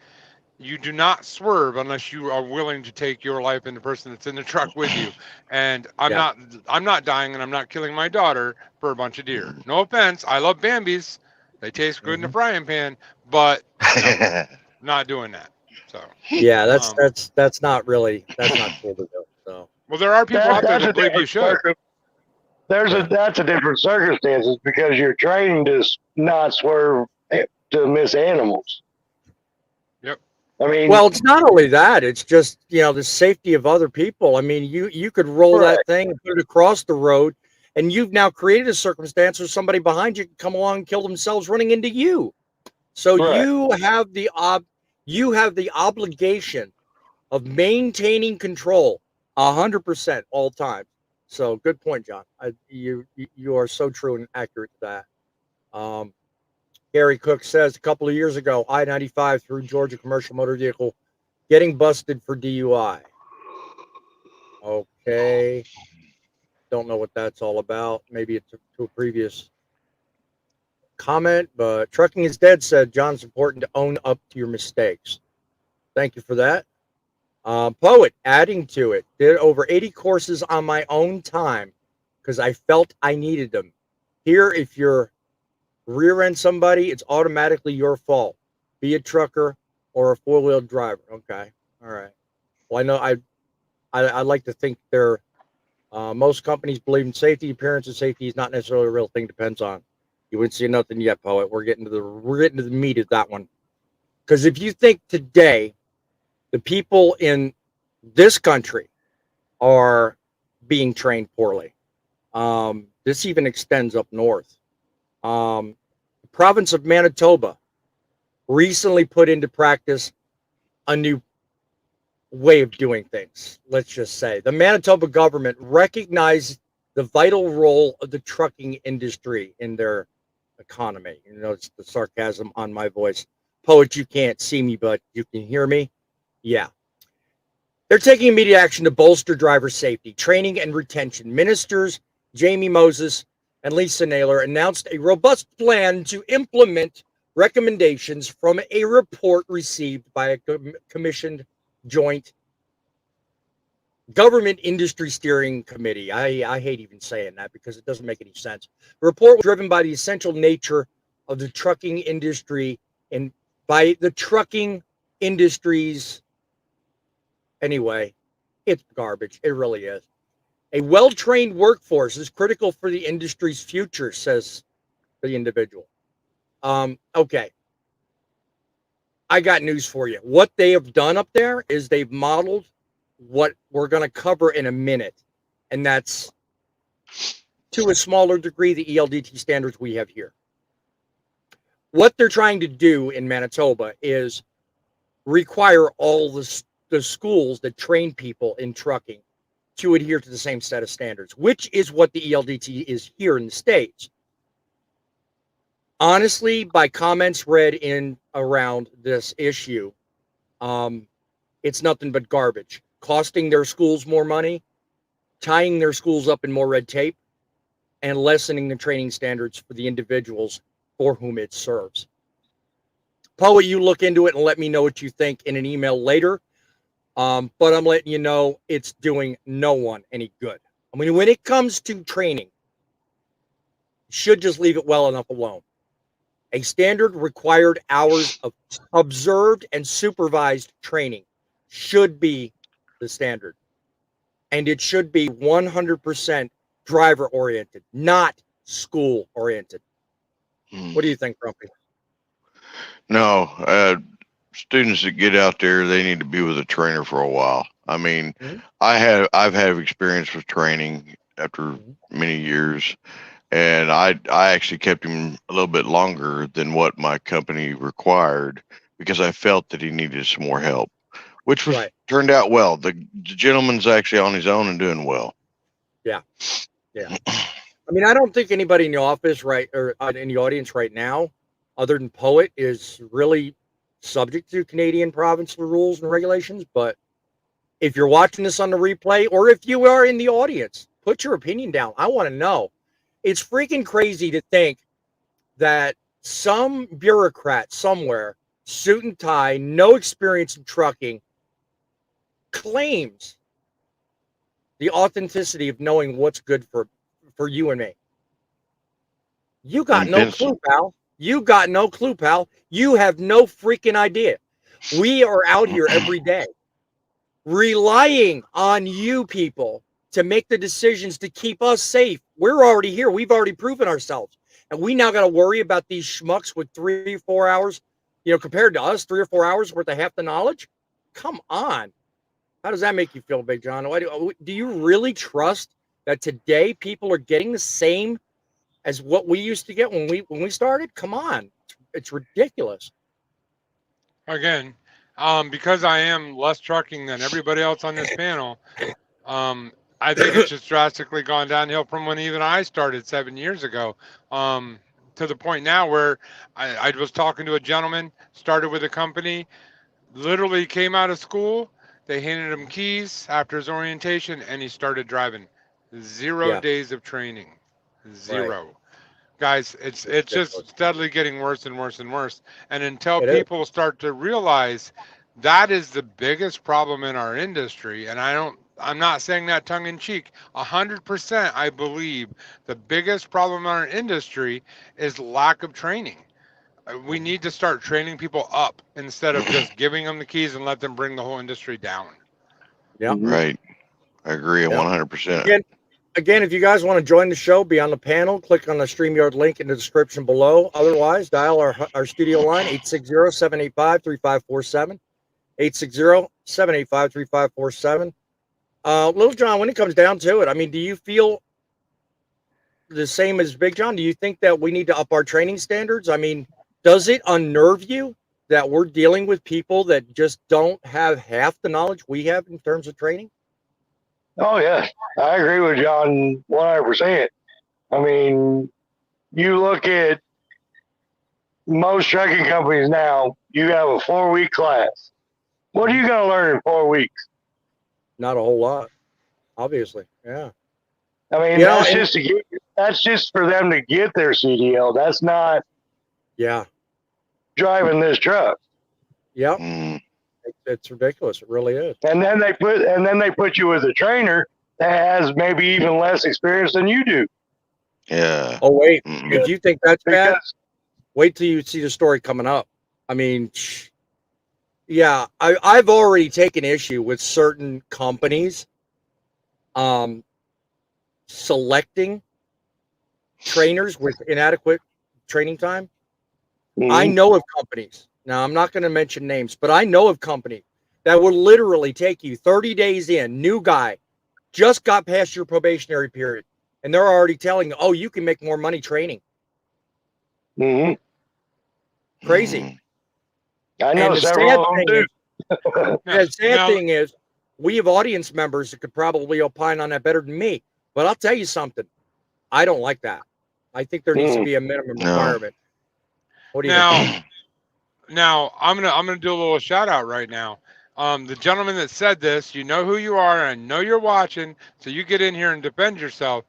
you do not swerve unless you are willing to take your life and the person that's in the truck with you. And I'm Yeah. not dying and I'm not killing my daughter for a bunch of deer. No offense, I love Bambis. They taste good in a frying pan, but no, not doing that. So Yeah, um, that's not cool to do. So well, there are people out there That's a that believe you different should. that's a different circumstances because you're trained to not swerve to miss animals. Yep. I mean, well, it's not only that; it's just the safety of other people. I mean, you could roll right. that thing and put it across the road, and you've now created a circumstance where somebody behind you can come along and kill themselves running into you. So Right. you have the obligation of maintaining control 100% all time. So good point, John. You are so true and accurate to that. Gary Cook says a couple of years ago, I-95 through Georgia commercial motor vehicle getting busted for DUI. Okay. Don't know what that's all about. Maybe it's to a previous comment, but Trucking is Dead said, John's important to own up to your mistakes. Thank you for that. Poet, adding to it, did over 80 courses on my own time because I felt I needed them. Here, if you're rear end somebody, it's automatically your fault. Be a trucker or a four-wheel driver. Okay, all right. Well, I know I like to think they're most companies believe in safety. Appearance of safety is not necessarily a real thing. Depends on. You wouldn't see nothing yet, Poet. We're getting to the meat of that one. Because if you think today, the people in this country are being trained poorly. This even extends up north. The province of Manitoba recently put into practice a new way of doing things. Let's just say the Manitoba government recognized the vital role of the trucking industry in their economy. You know, it's the sarcasm on my voice. Poet, you can't see me, but you can hear me. Yeah. They're taking immediate action to bolster driver safety, training, and retention. Ministers Jamie Moses and Lisa Naylor announced a robust plan to implement recommendations from a report received by a commissioned joint government industry steering committee. I hate even saying that because it doesn't make any sense. The report was driven by the essential nature of the trucking industry and by the trucking industries anyway, It's garbage. It really is. A well-trained workforce is critical for the industry's future, says the individual. Okay. I got news for you. What they have done up there is they've modeled what we're going to cover in a minute. And that's to a smaller degree the ELDT standards we have here. What they're trying to do in Manitoba is require all the schools that train people in trucking to adhere to the same set of standards, which is what the ELDT is here in the States. Honestly, by comments read in around this issue, it's nothing but garbage, costing their schools more money, tying their schools up in more red tape, and lessening the training standards for the individuals for whom it serves. Poet, you look into it and let me know what you think in an email later. But I'm letting you know it's doing no one any good. I mean, when it comes to training, you should just leave it well enough alone. A standard required hours of observed and supervised training should be the standard. And it should be 100% driver oriented, not school oriented. What do you think, Grumpy? No, students that get out there, they need to be with a trainer for a while. I mean, I've had experience with training after many years, and I actually kept him a little bit longer than what my company required because I felt that he needed some more help, which was turned out well. The gentleman's actually on his own and doing well. Yeah. I mean, I don't think anybody in the office or in the audience right now, other than Poet, is really subject to Canadian provincial rules and regulations. But if you're watching this on the replay, or if you are in the audience, put your opinion down. I want to know. It's freaking crazy to think that some bureaucrat somewhere, suit and tie, no experience in trucking, claims the authenticity of knowing what's good for you and me. You got no clue, pal. You got no clue, pal. You have no freaking idea. We are out here every day relying on you people to make the decisions to keep us safe. We're already here. We've already proven ourselves. And we now got to worry about these schmucks with 3 or 4 hours, compared to us, 3 or 4 hours worth of half the knowledge. Come on. How does that make you feel, Big John? Do you really trust that today people are getting the same as what we used to get when we started? Come on. It's ridiculous. Again, because I am less trucking than everybody else on this panel, I think it's just drastically gone downhill from when even I started 7 years ago, to the point now where I was talking to a gentleman, started with a company, literally came out of school. They handed him keys after his orientation, and he started driving. 0 days of training. 0. Right. Guys, it's just steadily getting worse and worse and worse. And until people start to realize that is the biggest problem in our industry, and I'm not saying that tongue in cheek. 100%, I believe the biggest problem in our industry is lack of training. We need to start training people up instead of just giving them the keys and let them bring the whole industry down. Yeah. Right. I agree 100%. Again, if you guys want to join the show, be on the panel, click on the StreamYard link in the description below. Otherwise, dial our studio line, 860-785-3547. 860-785-3547. Little John, when it comes down to it, I mean, do you feel the same as Big John? Do you think that we need to up our training standards? I mean, does it unnerve you that we're dealing with people that just don't have half the knowledge we have in terms of training? Oh, yeah. I agree with John 100%. I mean, you look at most trucking companies now, you have a 4-week class. What are you going to learn in 4 weeks? Not a whole lot, obviously. Yeah. I mean, that's just for them to get their CDL. That's not driving this truck. Yep. It's ridiculous. It really is. And then they put you with a trainer that has maybe even less experience than you do. Yeah. Oh, wait. If you think that's bad, wait till you see the story coming up. I mean, Yeah, I've already taken issue with certain companies selecting trainers with inadequate training time. I Mhm. know of companies. Now, I'm not going to mention names, but I know of companies that will literally take you 30 days in, new guy, just got past your probationary period, and they're already telling you, oh, you can make more money training. Mhm. Crazy. I know And the sad several of them thing too. is, the sad Now, thing is, we have audience members that could probably opine on that better than me. But I'll tell you something. I don't like that. I think there needs to Mhm. be a minimum No. requirement. What do you think? now, now I'm gonna do a little shout out right now. The gentleman that said this, you know who you are, and I know you're watching, so you get in here and defend yourself.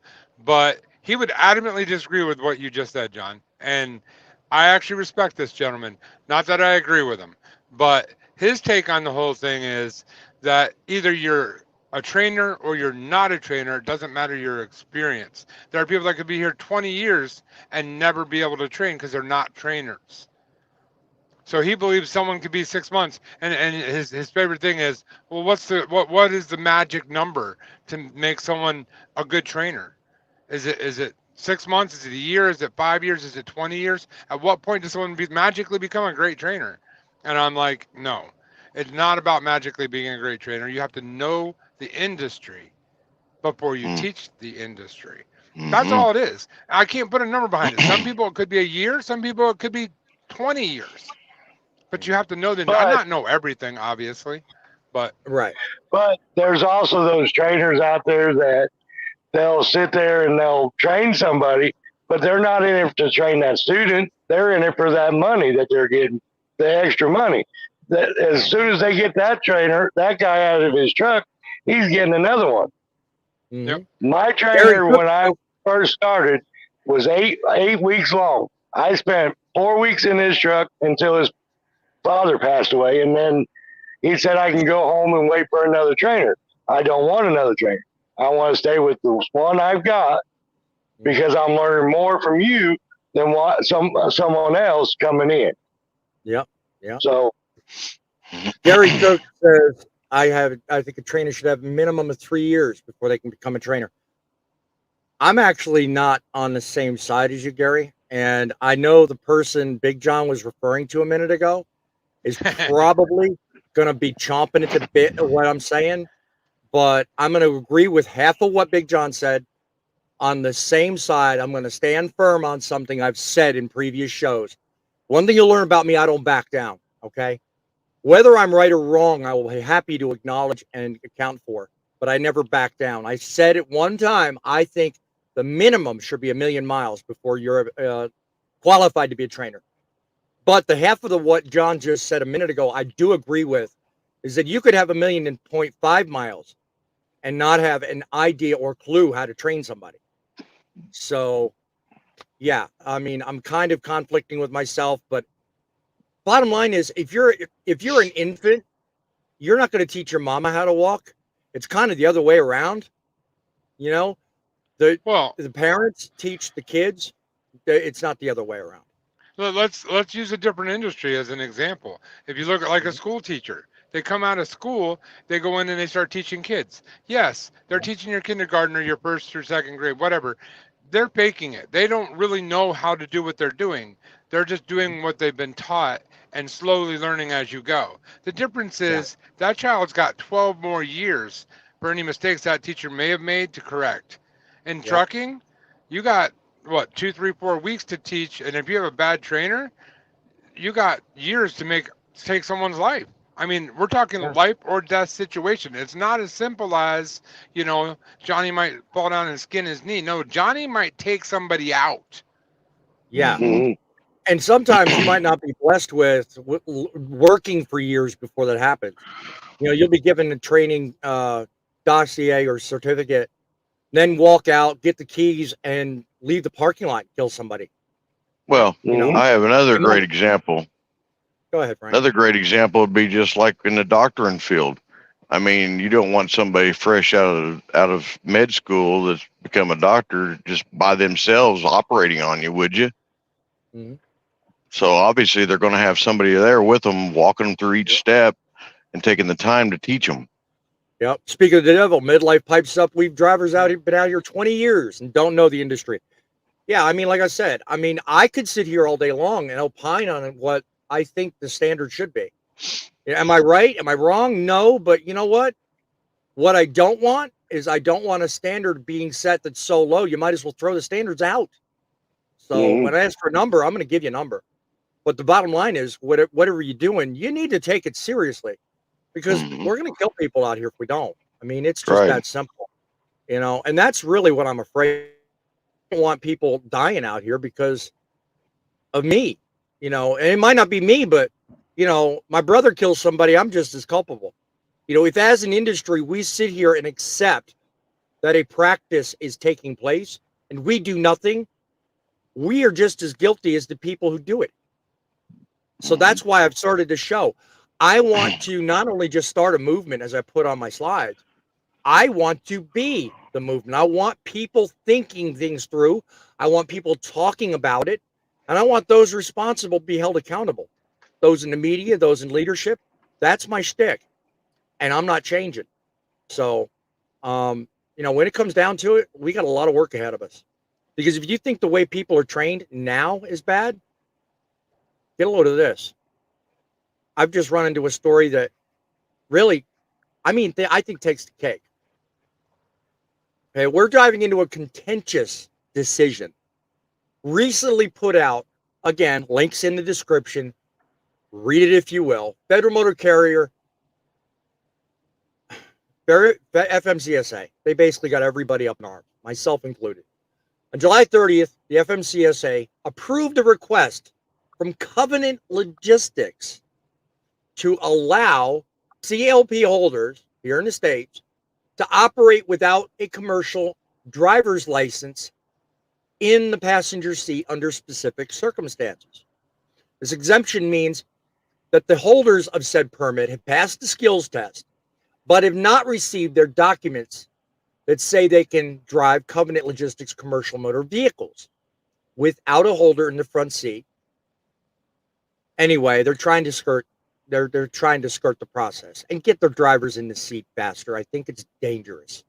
But he would adamantly disagree with what you just said, John. And I actually respect this gentleman. Not that I agree with him, but his take on the whole thing is that either you're a trainer or you're not a trainer. It doesn't matter your experience. There are people that could be here 20 years and never be able to train because they're not trainers. So he believes someone could be 6 months, and his favorite thing is, well, what is the magic number to make someone a good trainer? Is it 6 months? Is it a year? Is it 5 years? Is it 20 years? At what point does someone magically become a great trainer? And I'm like, no, it's not about magically being a great trainer. You have to know the industry before you teach the industry. That's all it is. I can't put a number behind it. Some people it could be a year. Some people it could be 20 years. But you have to know I But not know everything, obviously, but Right. but there's also those trainers out there that they'll sit there and they'll train somebody, but they're not in it to train that student. They're in it for that money that they're getting, the extra money. That as soon as they get that trainer, that guy out of his truck, he's getting another one. yep. Mm-hmm. My Gary, trainer when I first started was eight weeks long. I spent 4 weeks in his truck until his father passed away, and then he said I can go home and wait for another trainer. I don't want another trainer. I want to stay with the one I've got because I'm learning more from you than what someone else coming in. Yep. Yep. So Gary Cook says I think a trainer should have a minimum of 3 years before they can become a trainer. I'm actually not on the same side as you, Gary. And I know the person Big John was referring to a minute ago is probably going to be chomping at the bit of what I'm saying. But I'm going to agree with half of what Big John said. On the same side, I'm going to stand firm on something I've said in previous shows. One thing you'll learn about me, I don't back down. Okay. Whether I'm right or wrong, I will be happy to acknowledge and account for, but I never back down. I said at one time, I think the minimum should be 1,000,000 miles before you're qualified to be a trainer. But the half of what John just said a minute ago, I do agree with, is that you could have 1,000,000.5 miles and not have an idea or clue how to train somebody. So, yeah, I mean, I'm kind of conflicting with myself, but bottom line is, if you're an infant, you're not going to teach your mama how to walk. It's kind of the other way around. You know, the Well, the parents teach the kids. It's not the other way around. let's use a different industry as an example. If you look at like a school teacher, they come out of school, they go in and they start teaching kids. Yes, they're teaching your kindergarten or your first or second grade, whatever. They're faking it. They don't really know how to do what they're doing. They're just doing what they've been taught and slowly learning as you go. The difference Yeah. is that child's got 12 more years for any mistakes that teacher may have made to correct. In Yep. trucking, you got what, 2, 3, 4 weeks to teach, and if you have a bad trainer, you got years to take someone's life. I mean, we're talking Yeah. life or death situation. It's not as simple as, Johnny might fall down and skin his knee. No, Johnny might take somebody out. Yeah. mhm. And sometimes you might not be blessed with working for years before that happens. You'll be given a training dossier or certificate, then walk out, get the keys, and leave the parking lot, kill somebody. Well, Mhm. I have another You might- great example. Go ahead, Frank. Another great example would be just like in the doctoring field. I mean, you don't want somebody fresh out of med school that's become a doctor just by themselves operating on you, would you? Mhm. So obviously they're going to have somebody there with them, walking them through each step and taking the time to teach them. Yep. Speaking of the devil, midlife pipes up. We've drivers out here, been out here 20 years and don't know the industry. Yeah, I mean, like I said, I mean, I could sit here all day long and opine on what I think the standard should be. Am I right? Am I wrong? No, but you know what? What I don't want is I don't want a standard being set that's so low, you might as well throw the standards out. So when I ask for a number, I'm going to give you a number. But the bottom line is, whatever you're doing, you need to take it seriously because we're going to kill people out here if we don't. I mean, it's just that simple, you know, and that's really what I'm afraid. I don't want people dying out here because of me, you know, and it might not be me, but, you know, my brother kills somebody, I'm just as culpable. You know, if as an industry, we sit here and accept that a practice is taking place and we do nothing, we are just as guilty as the people who do it. So that's why I've started this show. I want to not only just start a movement, as I put on my slides, I want to be the movement. I want people thinking things through. I want people talking about it. And I want those responsible to be held accountable. Those in the media, those in leadership. That's my shtick. And I'm not changing. So, you know, when it comes down to it, we got a lot of work ahead of us. Because if you think the way people are trained now is bad, get a load of this. I've just run into a story that really, I mean, I think takes the cake. Okay, we're diving into a contentious decision recently put out. Again, links in the description. Read it if you will. Federal Motor Carrier, FMCSA. They basically got everybody up in arms, myself included. On July 30th, the FMCSA approved a request from Covenant Logistics to allow CLP holders here in the States to operate without a commercial driver's license in the passenger seat under specific circumstances. This exemption means that the holders of said permit have passed the skills test, but have not received their documents that say they can drive Covenant Logistics commercial motor vehicles without a holder in the front seat. Anyway, they're trying to skirt the process and get their drivers in the seat faster. I think it's dangerous.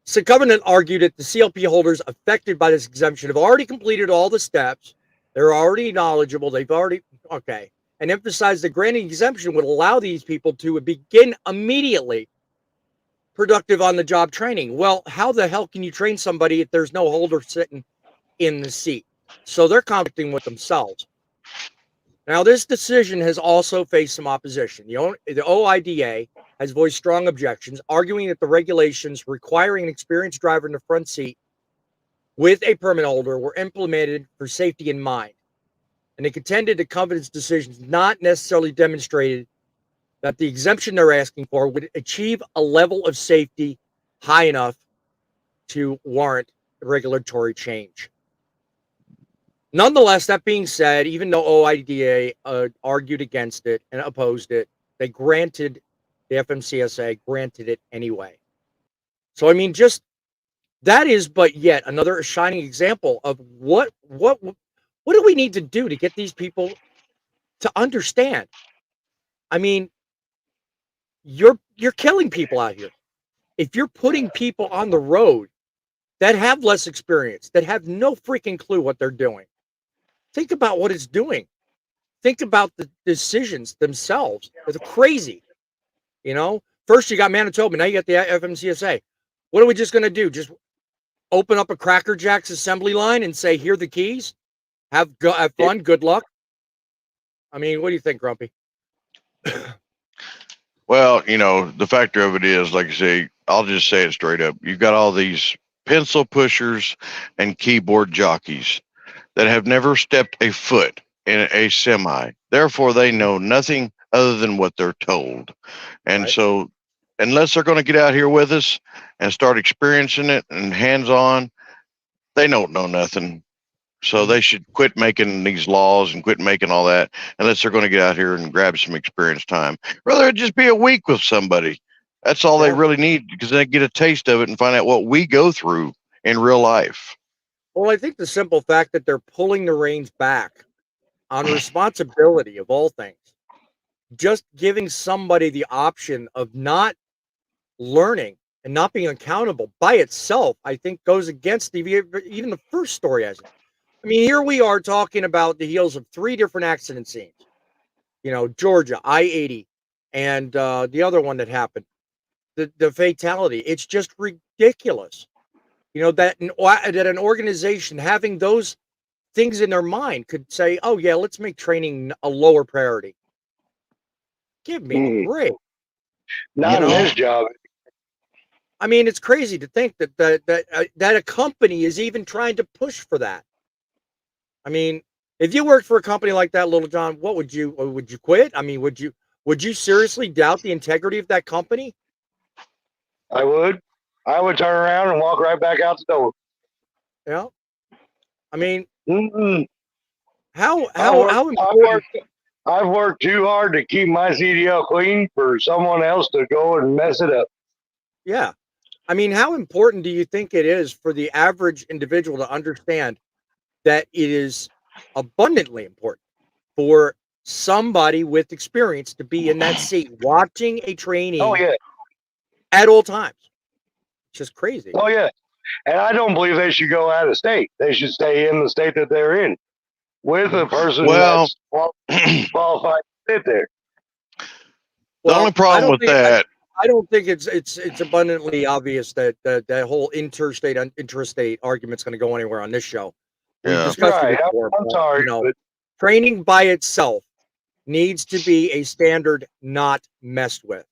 So Covenant argued that the CLP holders affected by this exemption have already completed all the steps. They're already knowledgeable. And emphasized the granting exemption would allow these people to begin immediately productive on-the-job training. Well, how the hell can you train somebody if there's no holder sitting in the seat? So they're conflicting with themselves. Now, this decision has also faced some opposition. The OIDA has voiced strong objections, arguing that the regulations requiring an experienced driver in the front seat with a permit holder were implemented for safety in mind. And they contended that Covenant's decisions not necessarily demonstrated that the exemption they're asking for would achieve a level of safety high enough to warrant regulatory change. Nonetheless, that being said, even though OIDA argued against it and opposed it, the FMCSA granted it anyway. So, I mean, just that is but yet another shining example of what do we need to do to get these people to understand? I mean, you're killing people out here. If you're putting people on the road that have less experience, that have no freaking clue what they're doing, think about what it's doing. Think about the decisions themselves. They're crazy. You know, first you got Manitoba, now you got the FMCSA. What are we just going to do? Just open up a Cracker Jacks assembly line and say, here are the keys? Have fun. Good luck. I mean, what do you think, Grumpy? Well, you know, the factor of it is, like I say, I'll just say it straight up. You've got all these pencil pushers and keyboard jockeys that have never stepped a foot in a semi. Therefore, they know nothing other than what they're told. And so, unless they're going to get out here with us and start experiencing it and hands-on, they don't know nothing. So they should quit making these laws and quit making all that unless they're going to get out here and grab some experience time. Rather just be a week with somebody. That's all they really need, because they get a taste of it and find out what we go through in real life. Well, I think the simple fact that they're pulling the reins back on responsibility of all things. Just giving somebody the option of not learning and not being accountable by itself, I think goes against even the first story has it. I mean, here we are talking about the heels of 3 different accident scenes. You know, Georgia, I-80, and the other one that happened, the fatality. It's just ridiculous. You know, that an organization having those things in their mind could say, oh, yeah, let's make training a lower priority. Give me a break. Not in his job. I mean, it's crazy to think that a company is even trying to push for that. I mean, if you worked for a company like that, Little John, what would you quit? I mean, would you seriously doubt the integrity of that company? I would turn around and walk right back out the door. Yeah. I mean, Mm-mm. how important? I've worked too hard to keep my CDL clean for someone else to go and mess it up. Yeah. I mean, how important do you think it is for the average individual to understand that it is abundantly important for somebody with experience to be in that seat watching a trainee at all times? It's just crazy. Oh, yeah. And I don't believe they should go out of state. They should stay in the state that they're in with a person that's qualified to sit there. The only problem with that, I don't think it's abundantly obvious that that whole interstate intrastate argument's going to go anywhere on this show. We've discussed it before. I'm sorry, but training by itself needs to be a standard not messed with.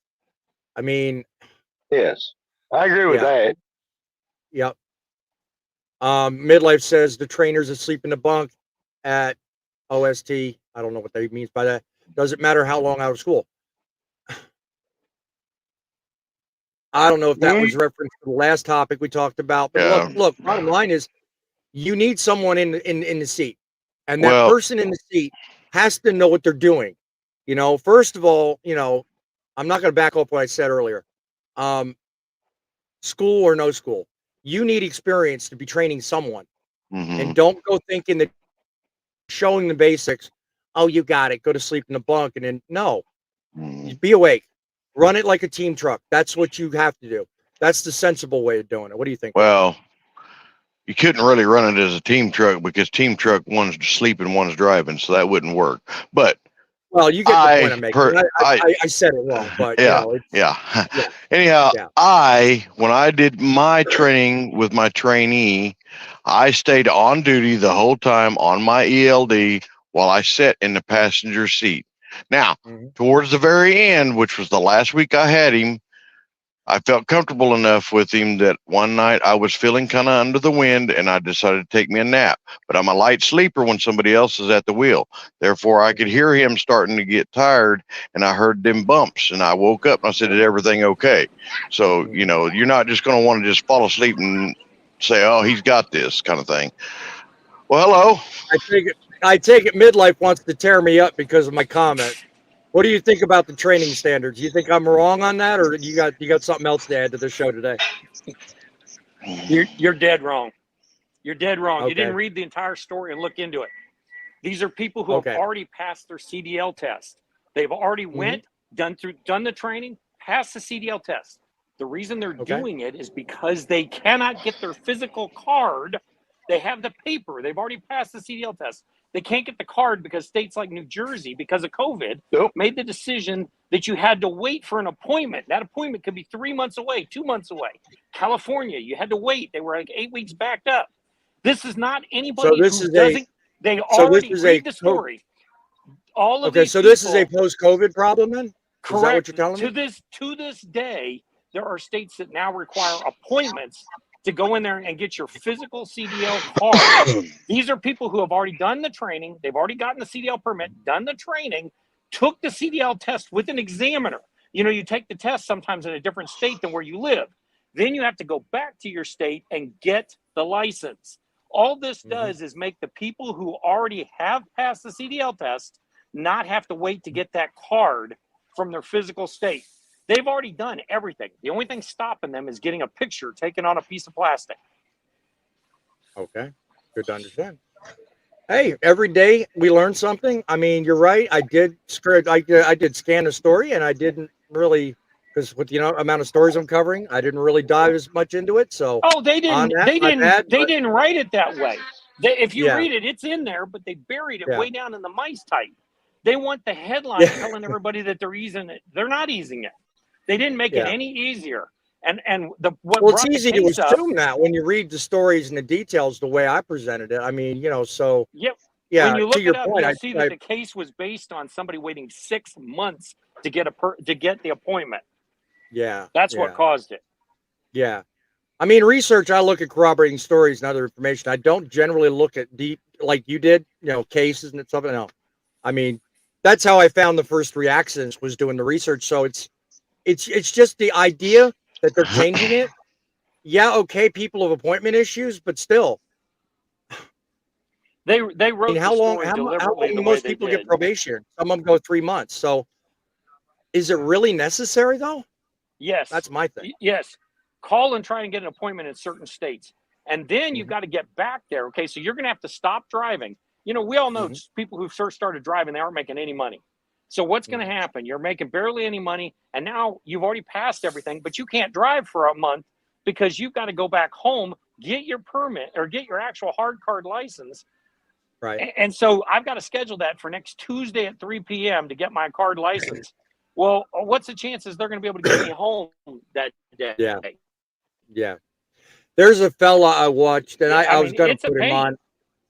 I mean, yes, I agree with that. Yep. Midlife says the trainer's asleep in the bunk at OST. I don't know what that means by that. Doesn't matter how long out of school. I don't know if that was reference to the last topic we talked about, but look, bottom line is you need someone in the seat, and that person in the seat has to know what they're doing. You know, first of all, you know, I'm not going to back up what I said earlier. School or no school, you need experience to be training someone, and don't go thinking that showing the basics. Oh, you got it. Go to sleep in the bunk, and then no, be awake. Run it like a team truck. That's what you have to do. That's the sensible way of doing it. What do you think? Well, you couldn't really run it as a team truck because team truck, one's sleeping, one's driving, so that wouldn't work. But well, you get the point I'm making. I said it wrong, but Anyhow, when I did my training with my trainee, I stayed on duty the whole time on my ELD while I sat in the passenger seat. Now, towards the very end, which was the last week I had him, I felt comfortable enough with him that one night I was feeling kind of under the wind and I decided to take me a nap. But I'm a light sleeper when somebody else is at the wheel. Therefore, I could hear him starting to get tired and I heard them bumps and I woke up and I said, is everything okay? So, you know, you're not just going to want to just fall asleep and say, oh, he's got this kind of thing. Well, hello. I take it Midlife wants to tear me up because of my comment. What do you think about the training standards? You think I'm wrong on that, or you got something else to add to the show today? You're dead wrong. You're dead wrong. Okay. You didn't read the entire story and look into it. These are people who have already passed their CDL test. They've already done the training, passed the CDL test. The reason they're doing it is because they cannot get their physical card. They have the paper. They've already passed the CDL test. They can't get the card because states like New Jersey, because of COVID, made the decision that you had to wait for an appointment. That appointment could be 3 months away, 2 months away. California, you had to wait. They were like 8 weeks backed up. This is not anybody who doesn't. They already read the story. All of these so this is a post-COVID problem then? Correct. Is that what you're telling me? To this day, there are states that now require appointments to go in there and get your physical CDL card. These are people who have already done the training. They've already gotten the CDL permit, done the training, took the CDL test with an examiner. You know, you take the test sometimes in a different state than where you live. Then you have to go back to your state and get the license. All this does is make the people who already have passed the CDL test not have to wait to get that card from their physical state. They've already done everything. The only thing stopping them is getting a picture taken on a piece of plastic. Okay, good to understand. Hey, every day we learn something. I mean, you're right. I did scan the story, and I didn't really, because with the amount of stories I'm covering, I didn't really dive as much into it. So Oh, they on didn't. that, They my didn't. bad. They But didn't write it that way. If you yeah, read it, it's in there, but they buried it yeah, way down in the mice type. They want the headline yeah, telling everybody that they're easing it. They're not easing it. They didn't make it yeah. any easier. And what Well, it's brought the easy to case up? assume that when you read the stories and the details the way I presented it. I mean, so Yep. When yeah. you To look it your up, point, you'll see that the case was based on somebody waiting 6 months to get the appointment. yeah, That's what yeah, caused it. yeah. I mean, research. I look at corroborating stories and other information. I don't generally look at deep like you did. Cases and stuff. No, I mean, that's how I found the first three accidents was doing the research. So it's just the idea that they're changing it. Yeah, okay, people have appointment issues, but still, They I mean, wrote the how long? story How long deliberately do the way most they people get did. probation? Some of them go 3 months. So, is it really necessary though? Yes. That's my thing. Yes. Call and try and get an appointment in certain states. And then you've Hmm. got to get back there. Okay. So you're going to have to stop driving. We all know Hmm. people who first started driving, they aren't making any money. So what's going Hmm. to happen? You're making barely any money. And now you've already passed everything, but you can't drive for a month because you've got to go back home, get your permit or get your actual hard card license. Right. And so I've got to schedule that for next Tuesday at 3 p.m. to get my card license. Well, what's the chances they're going to be able to get me home that day? Yeah. Yeah. There's a fella I watched, and Yeah, I I was mean, going to it's a put him pain. on.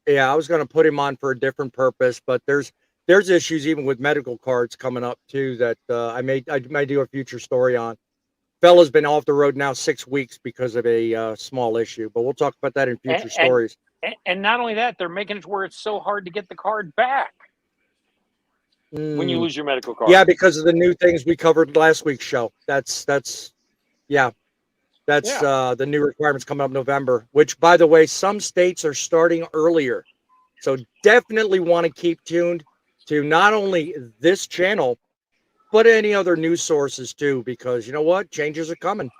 Yeah, I was going to put him on for a different purpose, but there's issues even with medical cards coming up too that I may do a future story on. Fella's been off the road now 6 weeks because of a small issue, but we'll talk about that in And, future and stories. and not only that, they're making it to where it's so hard to get the card back when you Mm, lose your medical yeah, card. because of the new things we covered last week's show. That's yeah, that's Yeah. the new requirements coming up November. Which, by the way, some states are starting earlier, so definitely want to keep tuned to not only this channel but any other news sources too, because you know what, changes are coming,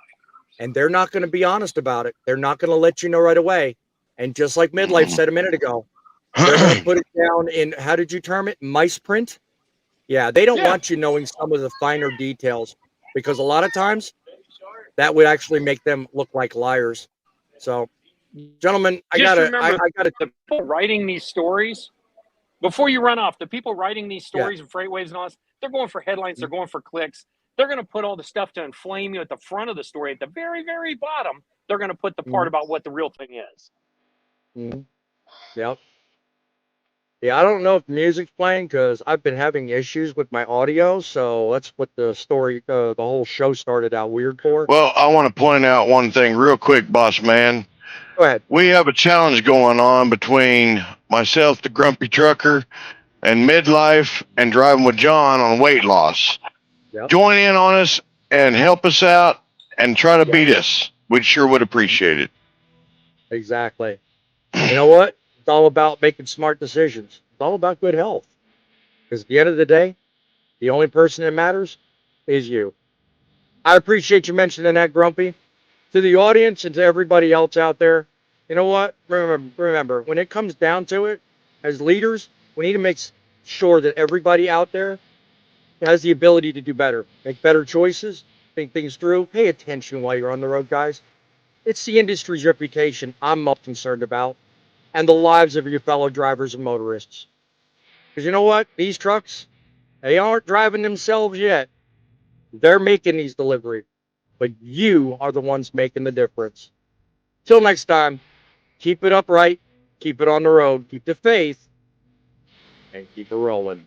and they're not going to be honest about it. They're not going to let you know right away. And just like Midlife said a minute ago, they're going to put it down in, how did you term it? Mice print? Yeah, they don't Yeah. want you knowing some of the finer details because a lot of times that would actually make them look like liars. So, gentlemen, Just remember I gotta, the people writing these stories, before you run off, the people writing these yeah, stories and freight waves and all this, they're going for headlines, they're going for clicks. They're going to put all the stuff to inflame you at the front of the story. At the very, very bottom, they're going to put the part mm-hmm, about what the real thing is. mm-hmm, yeah, yeah. I don't know if music's playing because I've been having issues with my audio, so that's what the story, the whole show started out weird for. Well, I want to point out one thing real quick, boss man. Go ahead. We have a challenge going on between myself, the grumpy trucker, and midlife and driving with John on weight loss. Yep. Join in on us and help us out and try to beat us. We sure would appreciate it. Exactly. You know what? It's all about making smart decisions. It's all about good health. Because at the end of the day, the only person that matters is you. I appreciate you mentioning that, Grumpy. To the audience and to everybody else out there, you know what? Remember, when it comes down to it, as leaders, we need to make sure that everybody out there has the ability to do better, make better choices, think things through. Pay attention while you're on the road, guys. It's the industry's reputation I'm most concerned about, and the lives of your fellow drivers and motorists. Because you know what? These trucks, they aren't driving themselves yet. They're making these deliveries, but you are the ones making the difference. Till next time, keep it upright, keep it on the road, keep the faith, and keep it rolling.